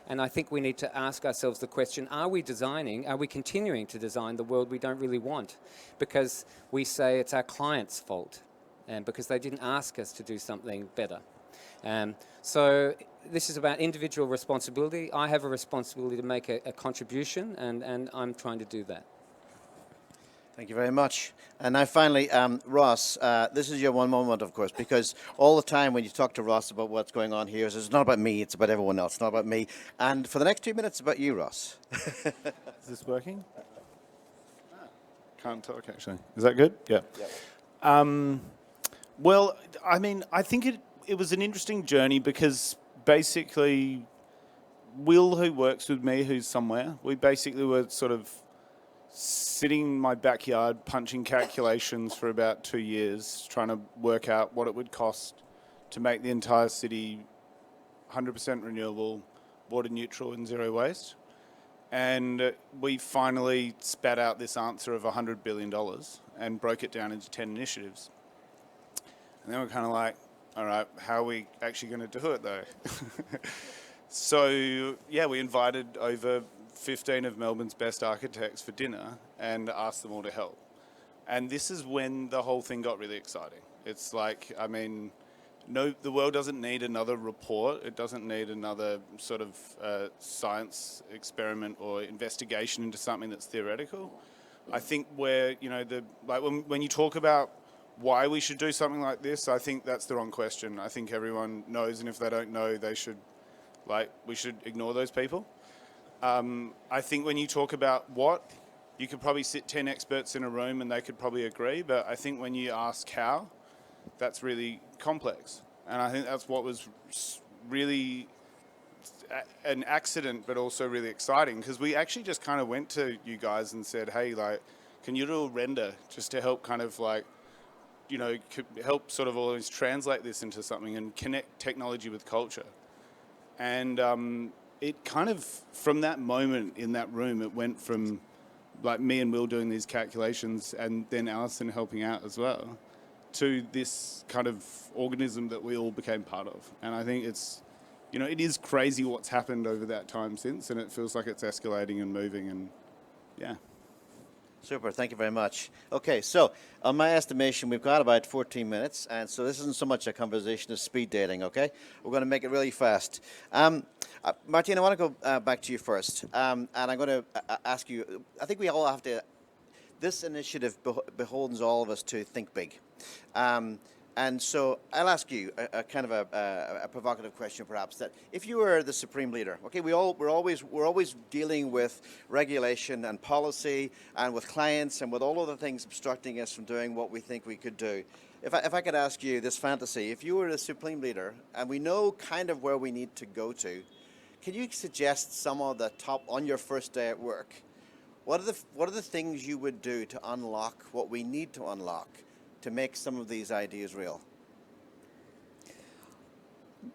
And I think we need to ask ourselves the question, are we continuing to design the world we don't really want? Because we say it's our clients' fault, and because they didn't ask us to do something better. So this is about individual responsibility. I have a responsibility to make a contribution, and I'm trying to do that. Thank you very much. And now finally, Ross, this is your one moment, of course, because all the time when you talk to Ross about what's going on here, it's not about me, it's about everyone else, it's not about me. And for the next 2 minutes, it's about you, Ross. Is this working? Can't talk, actually. Is that good? Yeah. Yep. Well, I mean, I think it was an interesting journey because basically Will, who works with me, who's somewhere, we basically were sort of sitting in my backyard punching calculations for about 2 years, trying to work out what it would cost to make the entire city 100% renewable, water neutral and zero waste. And we finally spat out this answer of $100 billion and broke it down into 10 initiatives. And then we're kind of like, all right, how are we actually going to do it though? So yeah, we invited over 15 of Melbourne's best architects for dinner and asked them all to help. And this is when the whole thing got really exciting. It's like, I mean, no, the world doesn't need another report. It doesn't need another sort of science experiment or investigation into something that's theoretical. I think where, you know, when you talk about why we should do something like this, I think that's the wrong question. I think everyone knows, and if they don't know, we should ignore those people. I think when you talk about what, you could probably sit 10 experts in a room and they could probably agree, but I think when you ask how, that's really complex. And I think that's what was really an accident, but also really exciting, because we actually just kind of went to you guys and said, hey, like, can you do a render just to help kind of like, help sort of always translate this into something and connect technology with culture. And it kind of, from that moment in that room, it went from like me and Will doing these calculations and then Alison helping out as well, to this kind of organism that we all became part of. And I think it's, it is crazy what's happened over that time since, and it feels like it's escalating and moving, and yeah. Super, thank you very much. Okay, so on my estimation, we've got about 14 minutes, and so this isn't so much a conversation as speed dating, okay? We're going to make it really fast. Martine, I want to go back to you first, and I'm going to ask you, I think we all have to, this initiative beholds all of us to think big. And so I'll ask you a kind of a provocative question, perhaps, that if you were the supreme leader, okay, we're always dealing with regulation and policy and with clients and with all of the things obstructing us from doing what we think we could do. If I could ask you this fantasy, if you were the supreme leader and we know kind of where we need to go to, can you suggest some of the top on your first day at work? What are the things you would do to unlock what we need to unlock to make some of these ideas real?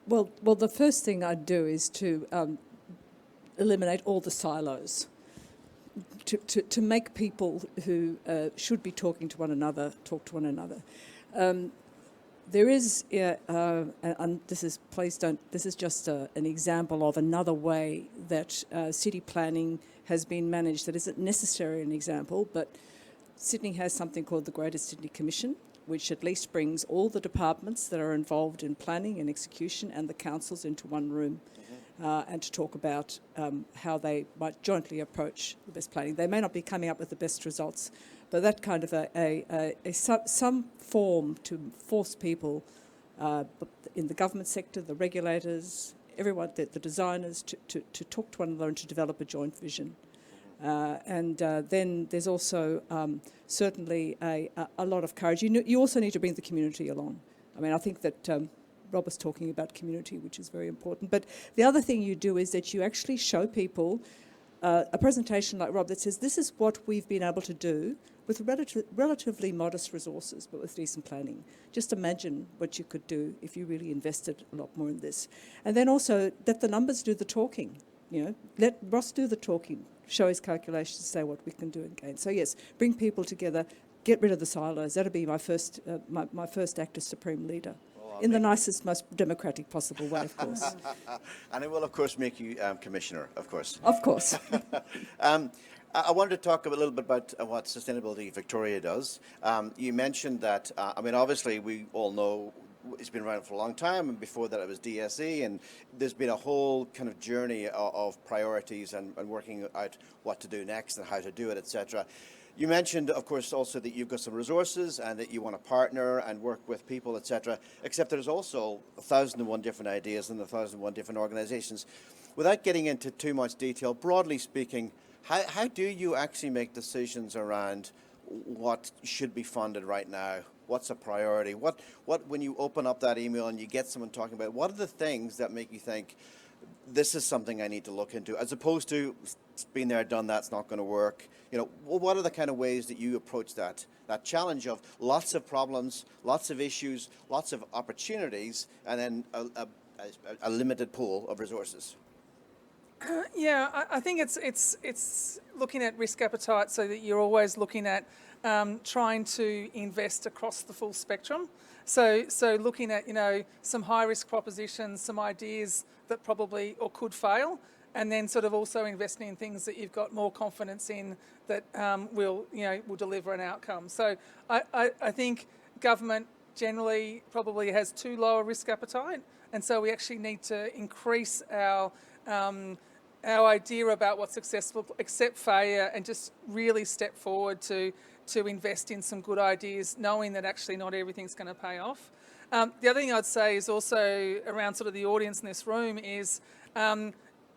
Well, the first thing I'd do is to eliminate all the silos, to make people who should be talking to one another talk to one another. There is, and this is, please don't, this is just an example of another way that city planning has been managed that isn't necessarily an example, but Sydney has something called the Greater Sydney Commission, which at least brings all the departments that are involved in planning and execution and the councils into one room, and to talk about how they might jointly approach the best planning. They may not be coming up with the best results, but that kind of some form to force people in the government sector, the regulators, everyone, the designers, to talk to one another and to develop a joint vision. And then there's also certainly a lot of courage. You also need to bring the community along. I mean, I think that Rob was talking about community, which is very important. But the other thing you do is that you actually show people a presentation like Rob that says, this is what we've been able to do with relatively modest resources, but with decent planning. Just imagine what you could do if you really invested a lot more in this. And then also let the numbers do the talking. Let Ross do the talking, show his calculations, say what we can do and gain. So yes, bring people together, get rid of the silos. That'll be my first act as supreme leader, in the nicest, most democratic possible way, of course. And it will, of course, make you commissioner, of course. Of course. I wanted to talk a little bit about what Sustainability Victoria does. You mentioned that, obviously we all know it's been around for a long time, and before that it was DSE, and there's been a whole kind of journey of priorities and working out what to do next and how to do it, etc. You mentioned, of course, also that you've got some resources and that you want to partner and work with people, etc., except there's also 1,001 different ideas and 1,001 different organizations. Without getting into too much detail, broadly speaking, how do you actually make decisions around what should be funded right now? What's a priority? What when you open up that email and you get someone talking about it, what are the things that make you think this is something I need to look into, as opposed to it's been there, done that, it's not going to work? What are the kind of ways that you approach that challenge of lots of problems, lots of issues, lots of opportunities, and then a limited pool of resources? Yeah, I think it's looking at risk appetite, so that you're always looking at trying to invest across the full spectrum. So looking at some high risk propositions, some ideas that probably or could fail, and then sort of also investing in things that you've got more confidence in that will deliver an outcome. So I think government generally probably has too low a risk appetite, and so we actually need to increase our idea about what's successful, accept failure, and just really step forward to invest in some good ideas, knowing that actually not everything's going to pay off. The other thing I'd say is also around sort of the audience in this room is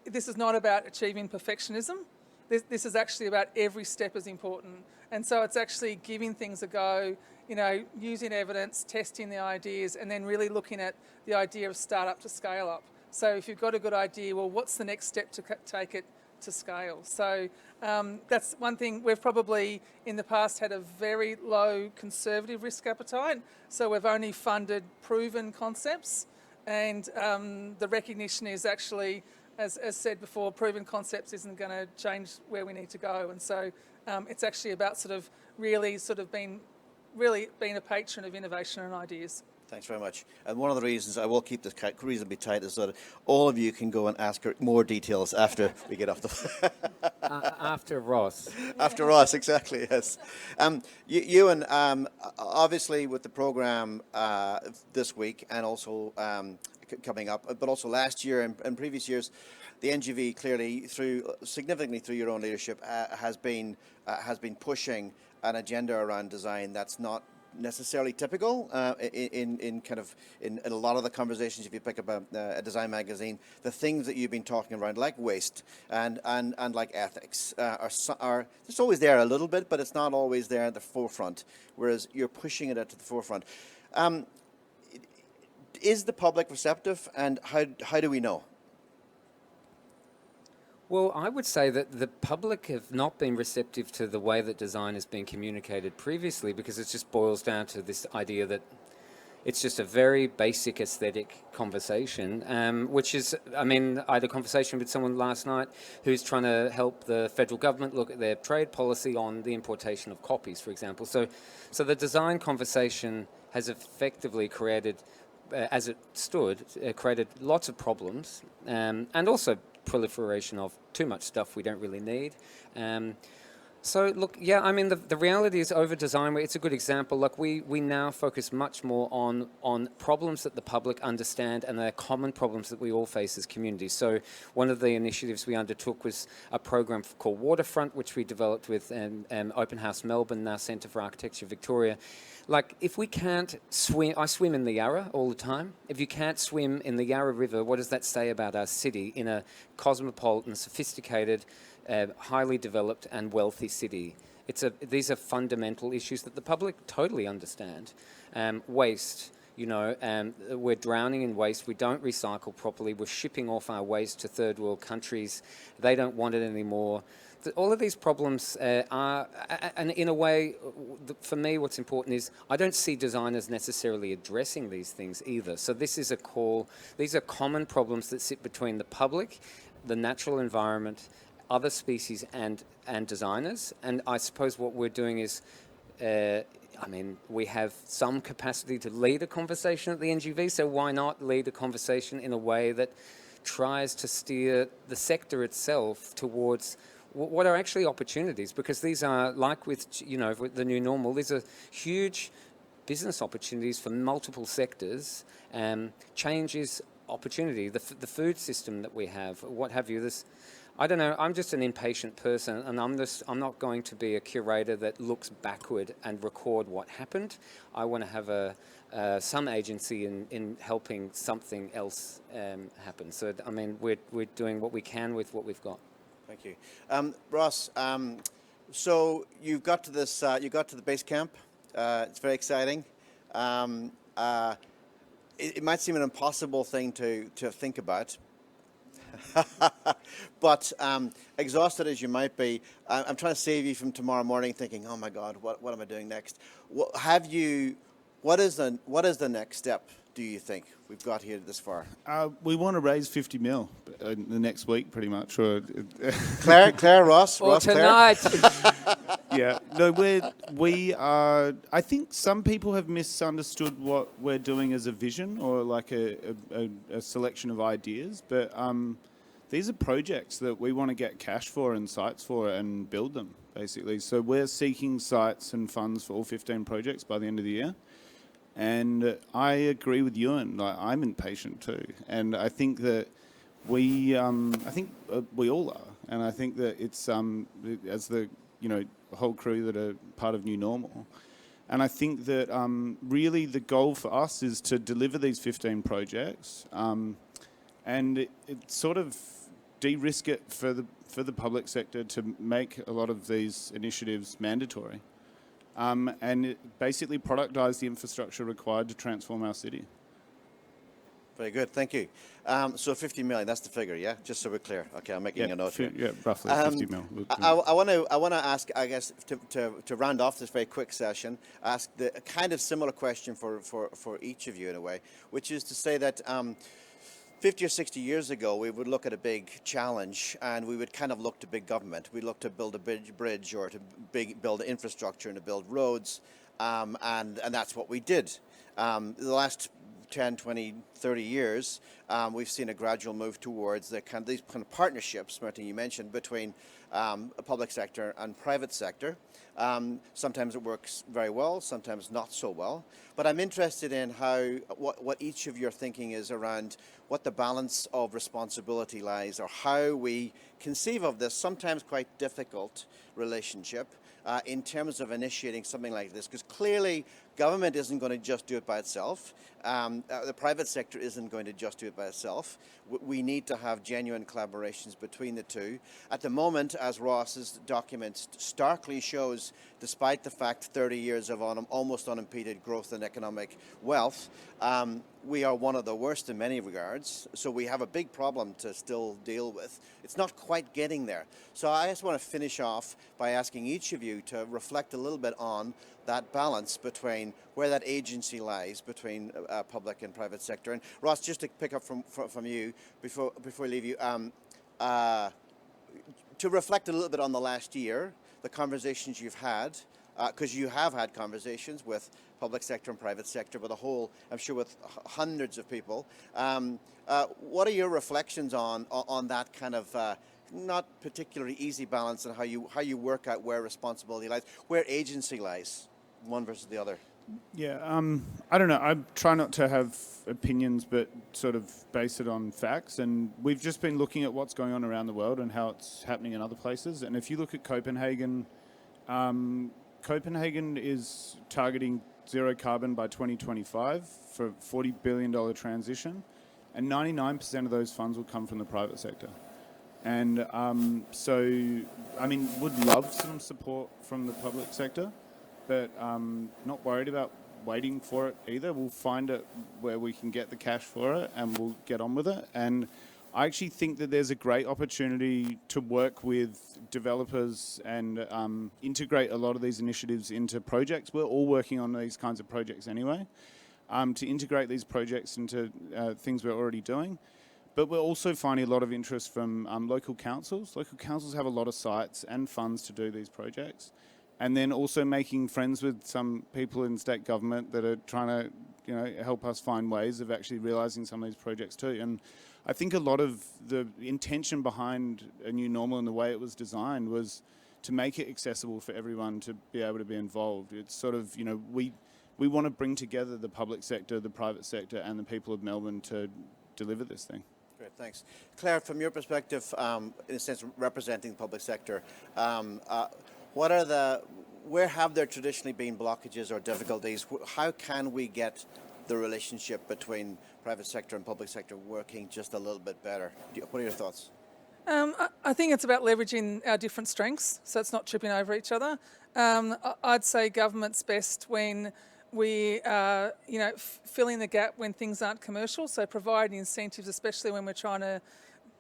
this is not about achieving perfectionism. This is actually about every step is important. And so it's actually giving things a go, using evidence, testing the ideas, and then really looking at the idea of start up to scale up. So if you've got a good idea, well, what's the next step to take it to scale? So that's one thing. We've probably in the past had a very low conservative risk appetite, so we've only funded proven concepts, and the recognition is actually, as said before, proven concepts isn't going to change where we need to go, and so it's actually about really being a patron of innovation and ideas. Thanks very much. And one of the reasons I will keep this reasonably tight is that all of you can go and ask her more details after we get off the... After Ross. After Ross, exactly, yes. Ewan, obviously with the programme this week and also coming up, but also last year and previous years, the NGV clearly, significantly through your own leadership, has been pushing an agenda around design that's not necessarily typical in a lot of the conversations. If you pick up a design magazine, the things that you've been talking around, like waste and like ethics, are it's always there a little bit, but it's not always there at the forefront. Whereas you're pushing it to the forefront. Is the public receptive, and how do we know? Well, I would say that the public have not been receptive to the way that design has been communicated previously, because it just boils down to this idea that it's just a very basic aesthetic conversation, which is, I mean, I had a conversation with someone last night who's trying to help the federal government look at their trade policy on the importation of copies, for example. So the design conversation has effectively created, as it stood, created lots of problems, and also proliferation of too much stuff we don't really need. So look, yeah, I mean, the reality is over design, it's a good example. Like we now focus much more on problems that the public understand, and they're common problems that we all face as communities. So one of the initiatives we undertook was a program called Waterfront, which we developed with Open House Melbourne, now Centre for Architecture Victoria. Like, if we can't swim, I swim in the Yarra all the time. If you can't swim in the Yarra River, what does that say about our city in a cosmopolitan, sophisticated, highly developed and wealthy city? These are fundamental issues that the public totally understand. Waste, we're drowning in waste. We don't recycle properly. We're shipping off our waste to third world countries. They don't want it anymore. All of these problems are, and in a way, for me, what's important is I don't see designers necessarily addressing these things either. So this is a call. These are common problems that sit between the public, the natural environment, other species, and designers. And I suppose what we're doing is, we have some capacity to lead a conversation at the NGV, so why not lead a conversation in a way that tries to steer the sector itself towards what are actually opportunities, because these are, like with the new normal, these are huge business opportunities for multiple sectors. Change is opportunity. The food system that we have, what have you. I don't know. I'm just an impatient person, and I'm not going to be a curator that looks backward and record what happened. I want to have some agency in helping something else happen. So I mean, we're doing what we can with what we've got. Thank you, Ross. So you've got to this. You got to the base camp. It's very exciting. It might seem an impossible thing to think about, but exhausted as you might be, I'm trying to save you from tomorrow morning thinking, "Oh my God, what am I doing next?" What is the next step? Do you think we've got here this far? We want to raise 50 mil in the next week, pretty much. Or Claire, Ross, or Ross, tonight. Yeah, no, we are. I think some people have misunderstood what we're doing as a vision or like a selection of ideas, but these are projects that we want to get cash for and sites for and build them, basically. So we're seeking sites and funds for all 15 projects by the end of the year. And I agree with Ewan. Like, I'm impatient too, and I think that we all are, and I think that it's as the whole crew that are part of New Normal, and I think that really the goal for us is to deliver these 15 projects, and it sort of de-risk it for the public sector to make a lot of these initiatives mandatory. And it basically productize the infrastructure required to transform our city. Very good, thank you. So 50 million, that's the figure, yeah? Just so we're clear. Okay, I'm making a note here. Yeah, roughly 50 mil. I want to ask, I guess, to round off this very quick session, ask the a kind of similar question for each of you in a way, which is to say that 50 or 60 years ago, we would look at a big challenge and we would kind of look to big government. We'd look to build a bridge or to build infrastructure and to build roads, and that's what we did. The last 10, 20, 30 years, we've seen a gradual move towards these kind of partnerships, Martin, you mentioned, between public sector and private sector. Sometimes it works very well, sometimes not so well. But I'm interested in what each of your thinking is around what the balance of responsibility lies, or how we conceive of this sometimes quite difficult relationship in terms of initiating something like this. Because clearly government isn't going to just do it by itself. The private sector isn't going to just do it by itself. We need to have genuine collaborations between the two. At the moment, as Ross's document starkly shows, despite the fact 30 years of almost unimpeded growth in economic wealth, we are one of the worst in many regards. So we have a big problem to still deal with. It's not quite getting there. So I just want to finish off by asking each of you to reflect a little bit on that balance between where that agency lies between public and private sector. And Ross, just to pick up from you before we leave you, to reflect a little bit on the last year, the conversations you've had, because you have had conversations with public sector and private sector, with a whole, I'm sure, with hundreds of people. What are your reflections on that kind of not particularly easy balance, and how you work out where responsibility lies, where agency lies, one versus the other? Yeah, I don't know. I try not to have opinions, but sort of base it on facts. And we've just been looking at what's going on around the world and how it's happening in other places. And if you look at Copenhagen, Copenhagen is targeting zero carbon by 2025 for a $40 billion transition, and 99% of those funds will come from the private sector. And so, I mean, would love some support from the public sector, but not worried about waiting for it either. We'll find it where we can get the cash for it, and we'll get on with it. And I actually think that there's a great opportunity to work with developers and integrate a lot of these initiatives into projects. We're all working on these kinds of projects anyway, to integrate these projects into things we're already doing. But we're also finding a lot of interest from local councils. Local councils have a lot of sites and funds to do these projects. And then also making friends with some people in state government that are trying to, help us find ways of actually realising some of these projects too. And I think a lot of the intention behind a new normal and the way it was designed was to make it accessible for everyone to be able to be involved. It's sort of, we want to bring together the public sector, the private sector, and the people of Melbourne to deliver this thing. Great, thanks. Claire, from your perspective, in a sense representing the public sector, where have there traditionally been blockages or difficulties? How can we get the relationship between private sector and public sector working just a little bit better? What are your thoughts? I think it's about leveraging our different strengths, so it's not tripping over each other. I'd say government's best when we are, filling the gap when things aren't commercial, so providing incentives, especially when we're trying to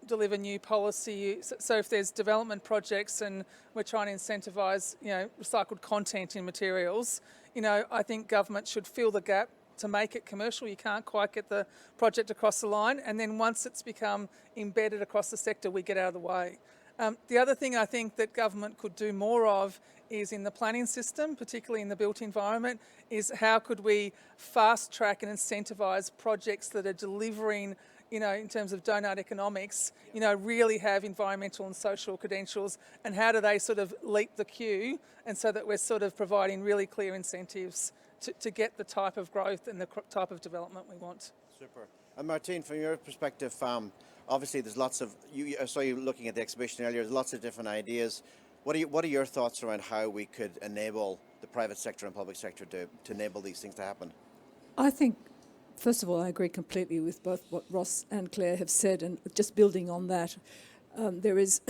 deliver new policy. So if there's development projects and we're trying to incentivise, recycled content in materials, I think government should fill the gap to make it commercial. You can't quite get the project across the line, and then once it's become embedded across the sector, we get out of the way. The other thing I think that government could do more of is in the planning system, particularly in the built environment, is how could we fast track and incentivise projects that are delivering, in terms of donut economics, really have environmental and social credentials, and how do they sort of leap the queue, and so that we're sort of providing really clear incentives to get the type of growth and the type of development we want. Super. And Martine, from your perspective, obviously there's lots of, I saw you looking at the exhibition earlier, there's lots of different ideas. What are your thoughts around how we could enable the private sector and public sector to enable these things to happen? I think, first of all, I agree completely with both what Ross and Claire have said, and just building on that, there is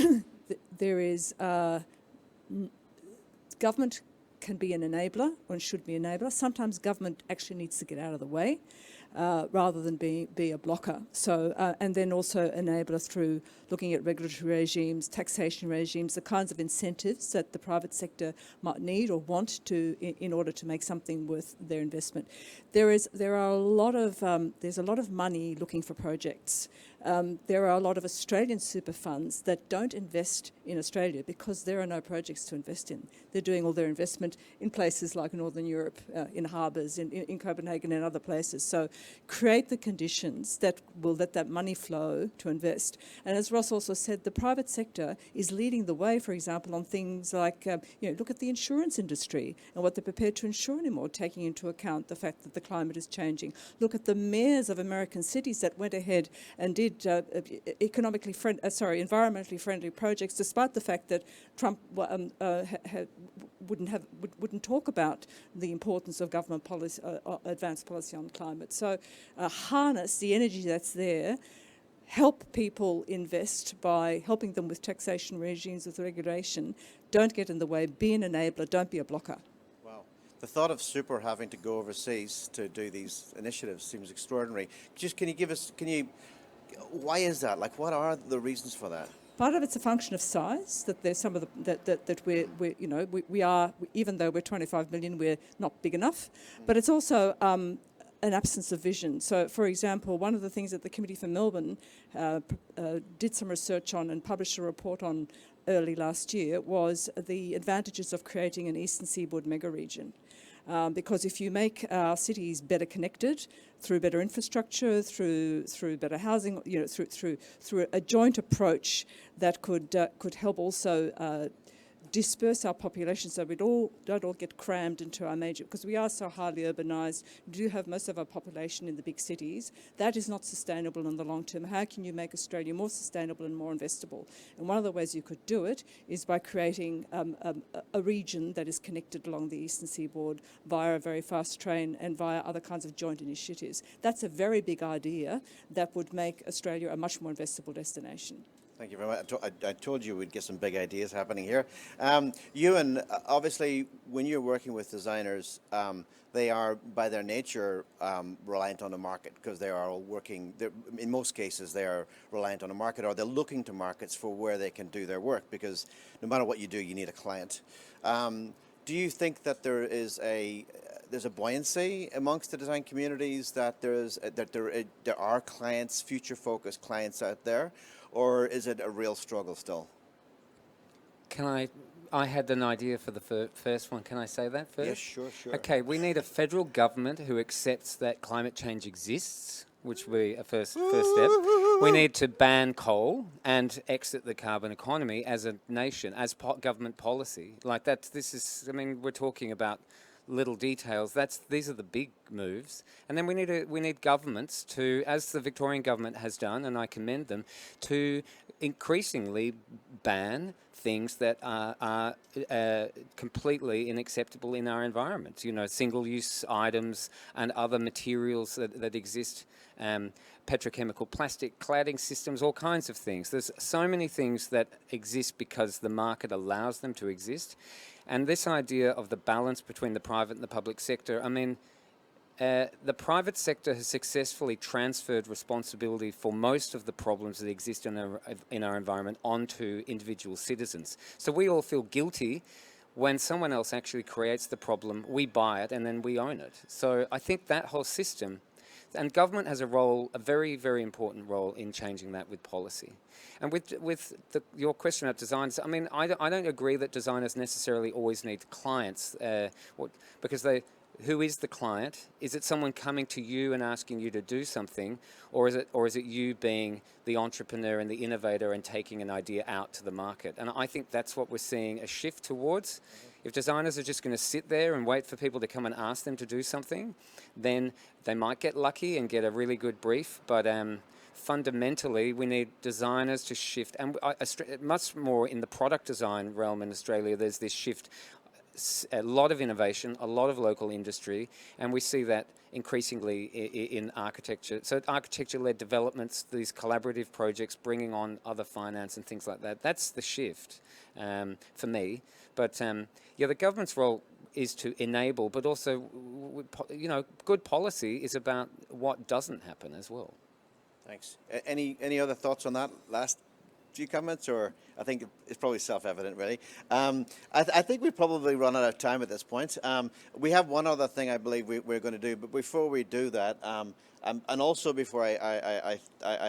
government can be an enabler, or should be an enabler. Sometimes government actually needs to get out of the way. rather than be a blocker. So, and then also enable us through looking at regulatory regimes, taxation regimes, the kinds of incentives that the private sector might need or want to in order to make something worth their investment. There's a lot of money looking for projects. There are a lot of Australian super funds that don't invest in Australia because there are no projects to invest in. They're doing all their investment in places like Northern Europe, in harbours, in Copenhagen and other places. So create the conditions that will let that money flow to invest. And as Ross also said, the private sector is leading the way, for example, on things like, look at the insurance industry and what they're prepared to insure anymore, taking into account the fact that the climate is changing. Look at the mayors of American cities that went ahead and did environmentally friendly projects, despite the fact that Trump wouldn't talk about the importance of government policy, advanced policy on climate. So harness the energy that's there. Help people invest by helping them with taxation regimes, with regulation. Don't get in the way. Be an enabler. Don't be a blocker. Wow. The thought of super having to go overseas to do these initiatives seems extraordinary. Why is that? Like, what are the reasons for that? Part of it's a function of size. That there's some of we are, even though we're 25 million, we're not big enough. But it's also an absence of vision. So, for example, one of the things that the Committee for Melbourne did some research on and published a report on early last year was the advantages of creating an Eastern Seaboard mega region. Because if you make our cities better connected through better infrastructure, through better housing, through a joint approach that could help also disperse our population so we don't all get crammed into our major, because we are so highly urbanised, we do have most of our population in the big cities. That is not sustainable in the long term. How can you make Australia more sustainable and more investable? And one of the ways you could do it is by creating a region that is connected along the eastern seaboard via a very fast train and via other kinds of joint initiatives. That's a very big idea that would make Australia a much more investable destination. Thank you very much. I told you we'd get some big ideas happening here. Ewan, obviously, when you're working with designers, they are, by their nature, reliant on the market because they are working, in most cases, they are reliant on a market, or they're looking to markets for where they can do their work, because no matter what you do, you need a client. Do you think that there's a buoyancy amongst the design communities, that there are clients, future-focused clients out there? Or is it a real struggle still? I had an idea for the first one. Can I say that first? Yes, sure. Okay, we need a federal government who accepts that climate change exists, which would be a first step. We need to ban coal and exit the carbon economy as a nation, as government policy. Like that, we're talking about little details. These are the big moves, and then we need governments to, as the Victorian government has done, and I commend them, to increasingly ban things that are completely unacceptable in our environment. Single-use items and other materials that exist, petrochemical plastic cladding systems, all kinds of things. There's so many things that exist because the market allows them to exist. And this idea of the balance between the private and the public sector, the private sector has successfully transferred responsibility for most of the problems that exist in our environment onto individual citizens. So we all feel guilty when someone else actually creates the problem, we buy it, and then we own it. So I think that whole system, and government has a very, very important role in changing that with policy. And with your question about designers, I don't agree that designers necessarily always need clients, because who is the client? Is it someone coming to you and asking you to do something, or is it you being the entrepreneur and the innovator and taking an idea out to the market? And I think that's what we're seeing a shift towards. If designers are just going to sit there and wait for people to come and ask them to do something, then they might get lucky and get a really good brief, but fundamentally we need designers to shift, and much more in the product design realm in Australia. There's this shift, a lot of innovation, a lot of local industry, and we see that increasingly in architecture. So architecture-led developments, these collaborative projects, bringing on other finance and things like that, that's the shift for me. But the government's role is to enable, but also, good policy is about what doesn't happen as well. Thanks. Any other thoughts on that last few comments, or I think it's probably self-evident, really. I think we've probably run out of time at this point. We have one other thing I believe we're going to do, but before we do that, and also before I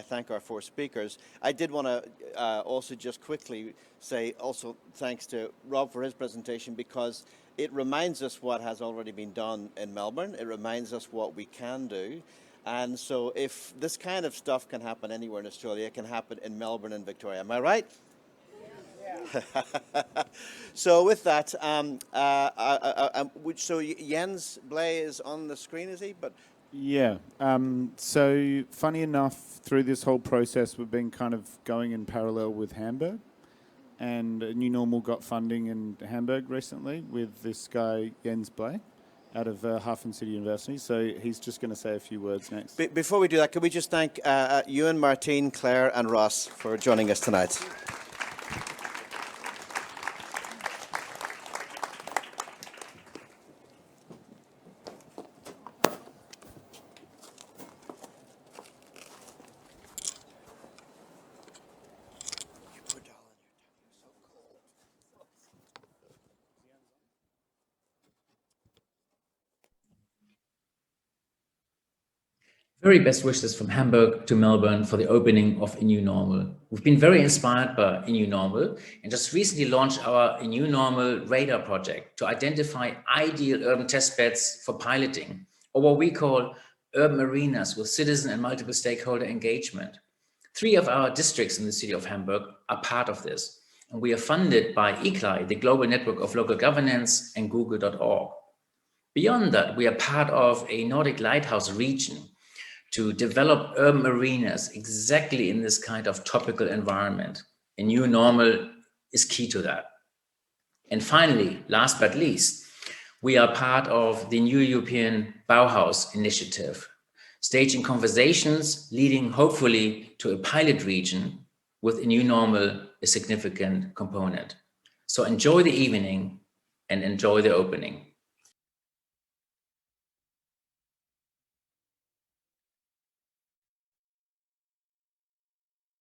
thank our four speakers, I did want to also just quickly say also thanks to Rob for his presentation, because it reminds us what has already been done in Melbourne. It reminds us what we can do. And so if this kind of stuff can happen anywhere in Australia, it can happen in Melbourne and Victoria. Am I right? Yeah. So with that, so Jens Blay is on the screen, is he? But yeah. So funny enough, through this whole process, we've been kind of going in parallel with Hamburg. And New Normal got funding in Hamburg recently with this guy, Jens Blay, out of Hafen City University. So he's just going to say a few words next. Before we do that, could we just thank Ewan, Martine, Claire and Ross for joining us tonight. Very best wishes from Hamburg to Melbourne for the opening of A New Normal. We've been very inspired by A New Normal and just recently launched our A New Normal radar project to identify ideal urban testbeds for piloting, or what we call urban arenas with citizen and multiple stakeholder engagement. 3 of our districts in the city of Hamburg are part of this, and we are funded by ICLAI, the Global Network of Local Governance, and Google.org. Beyond that, we are part of a Nordic Lighthouse region to develop urban arenas exactly in this kind of topical environment. A New Normal is key to that. And finally, last but least, we are part of the new European Bauhaus initiative, staging conversations leading hopefully to a pilot region with A New Normal a significant component. So enjoy the evening and enjoy the opening.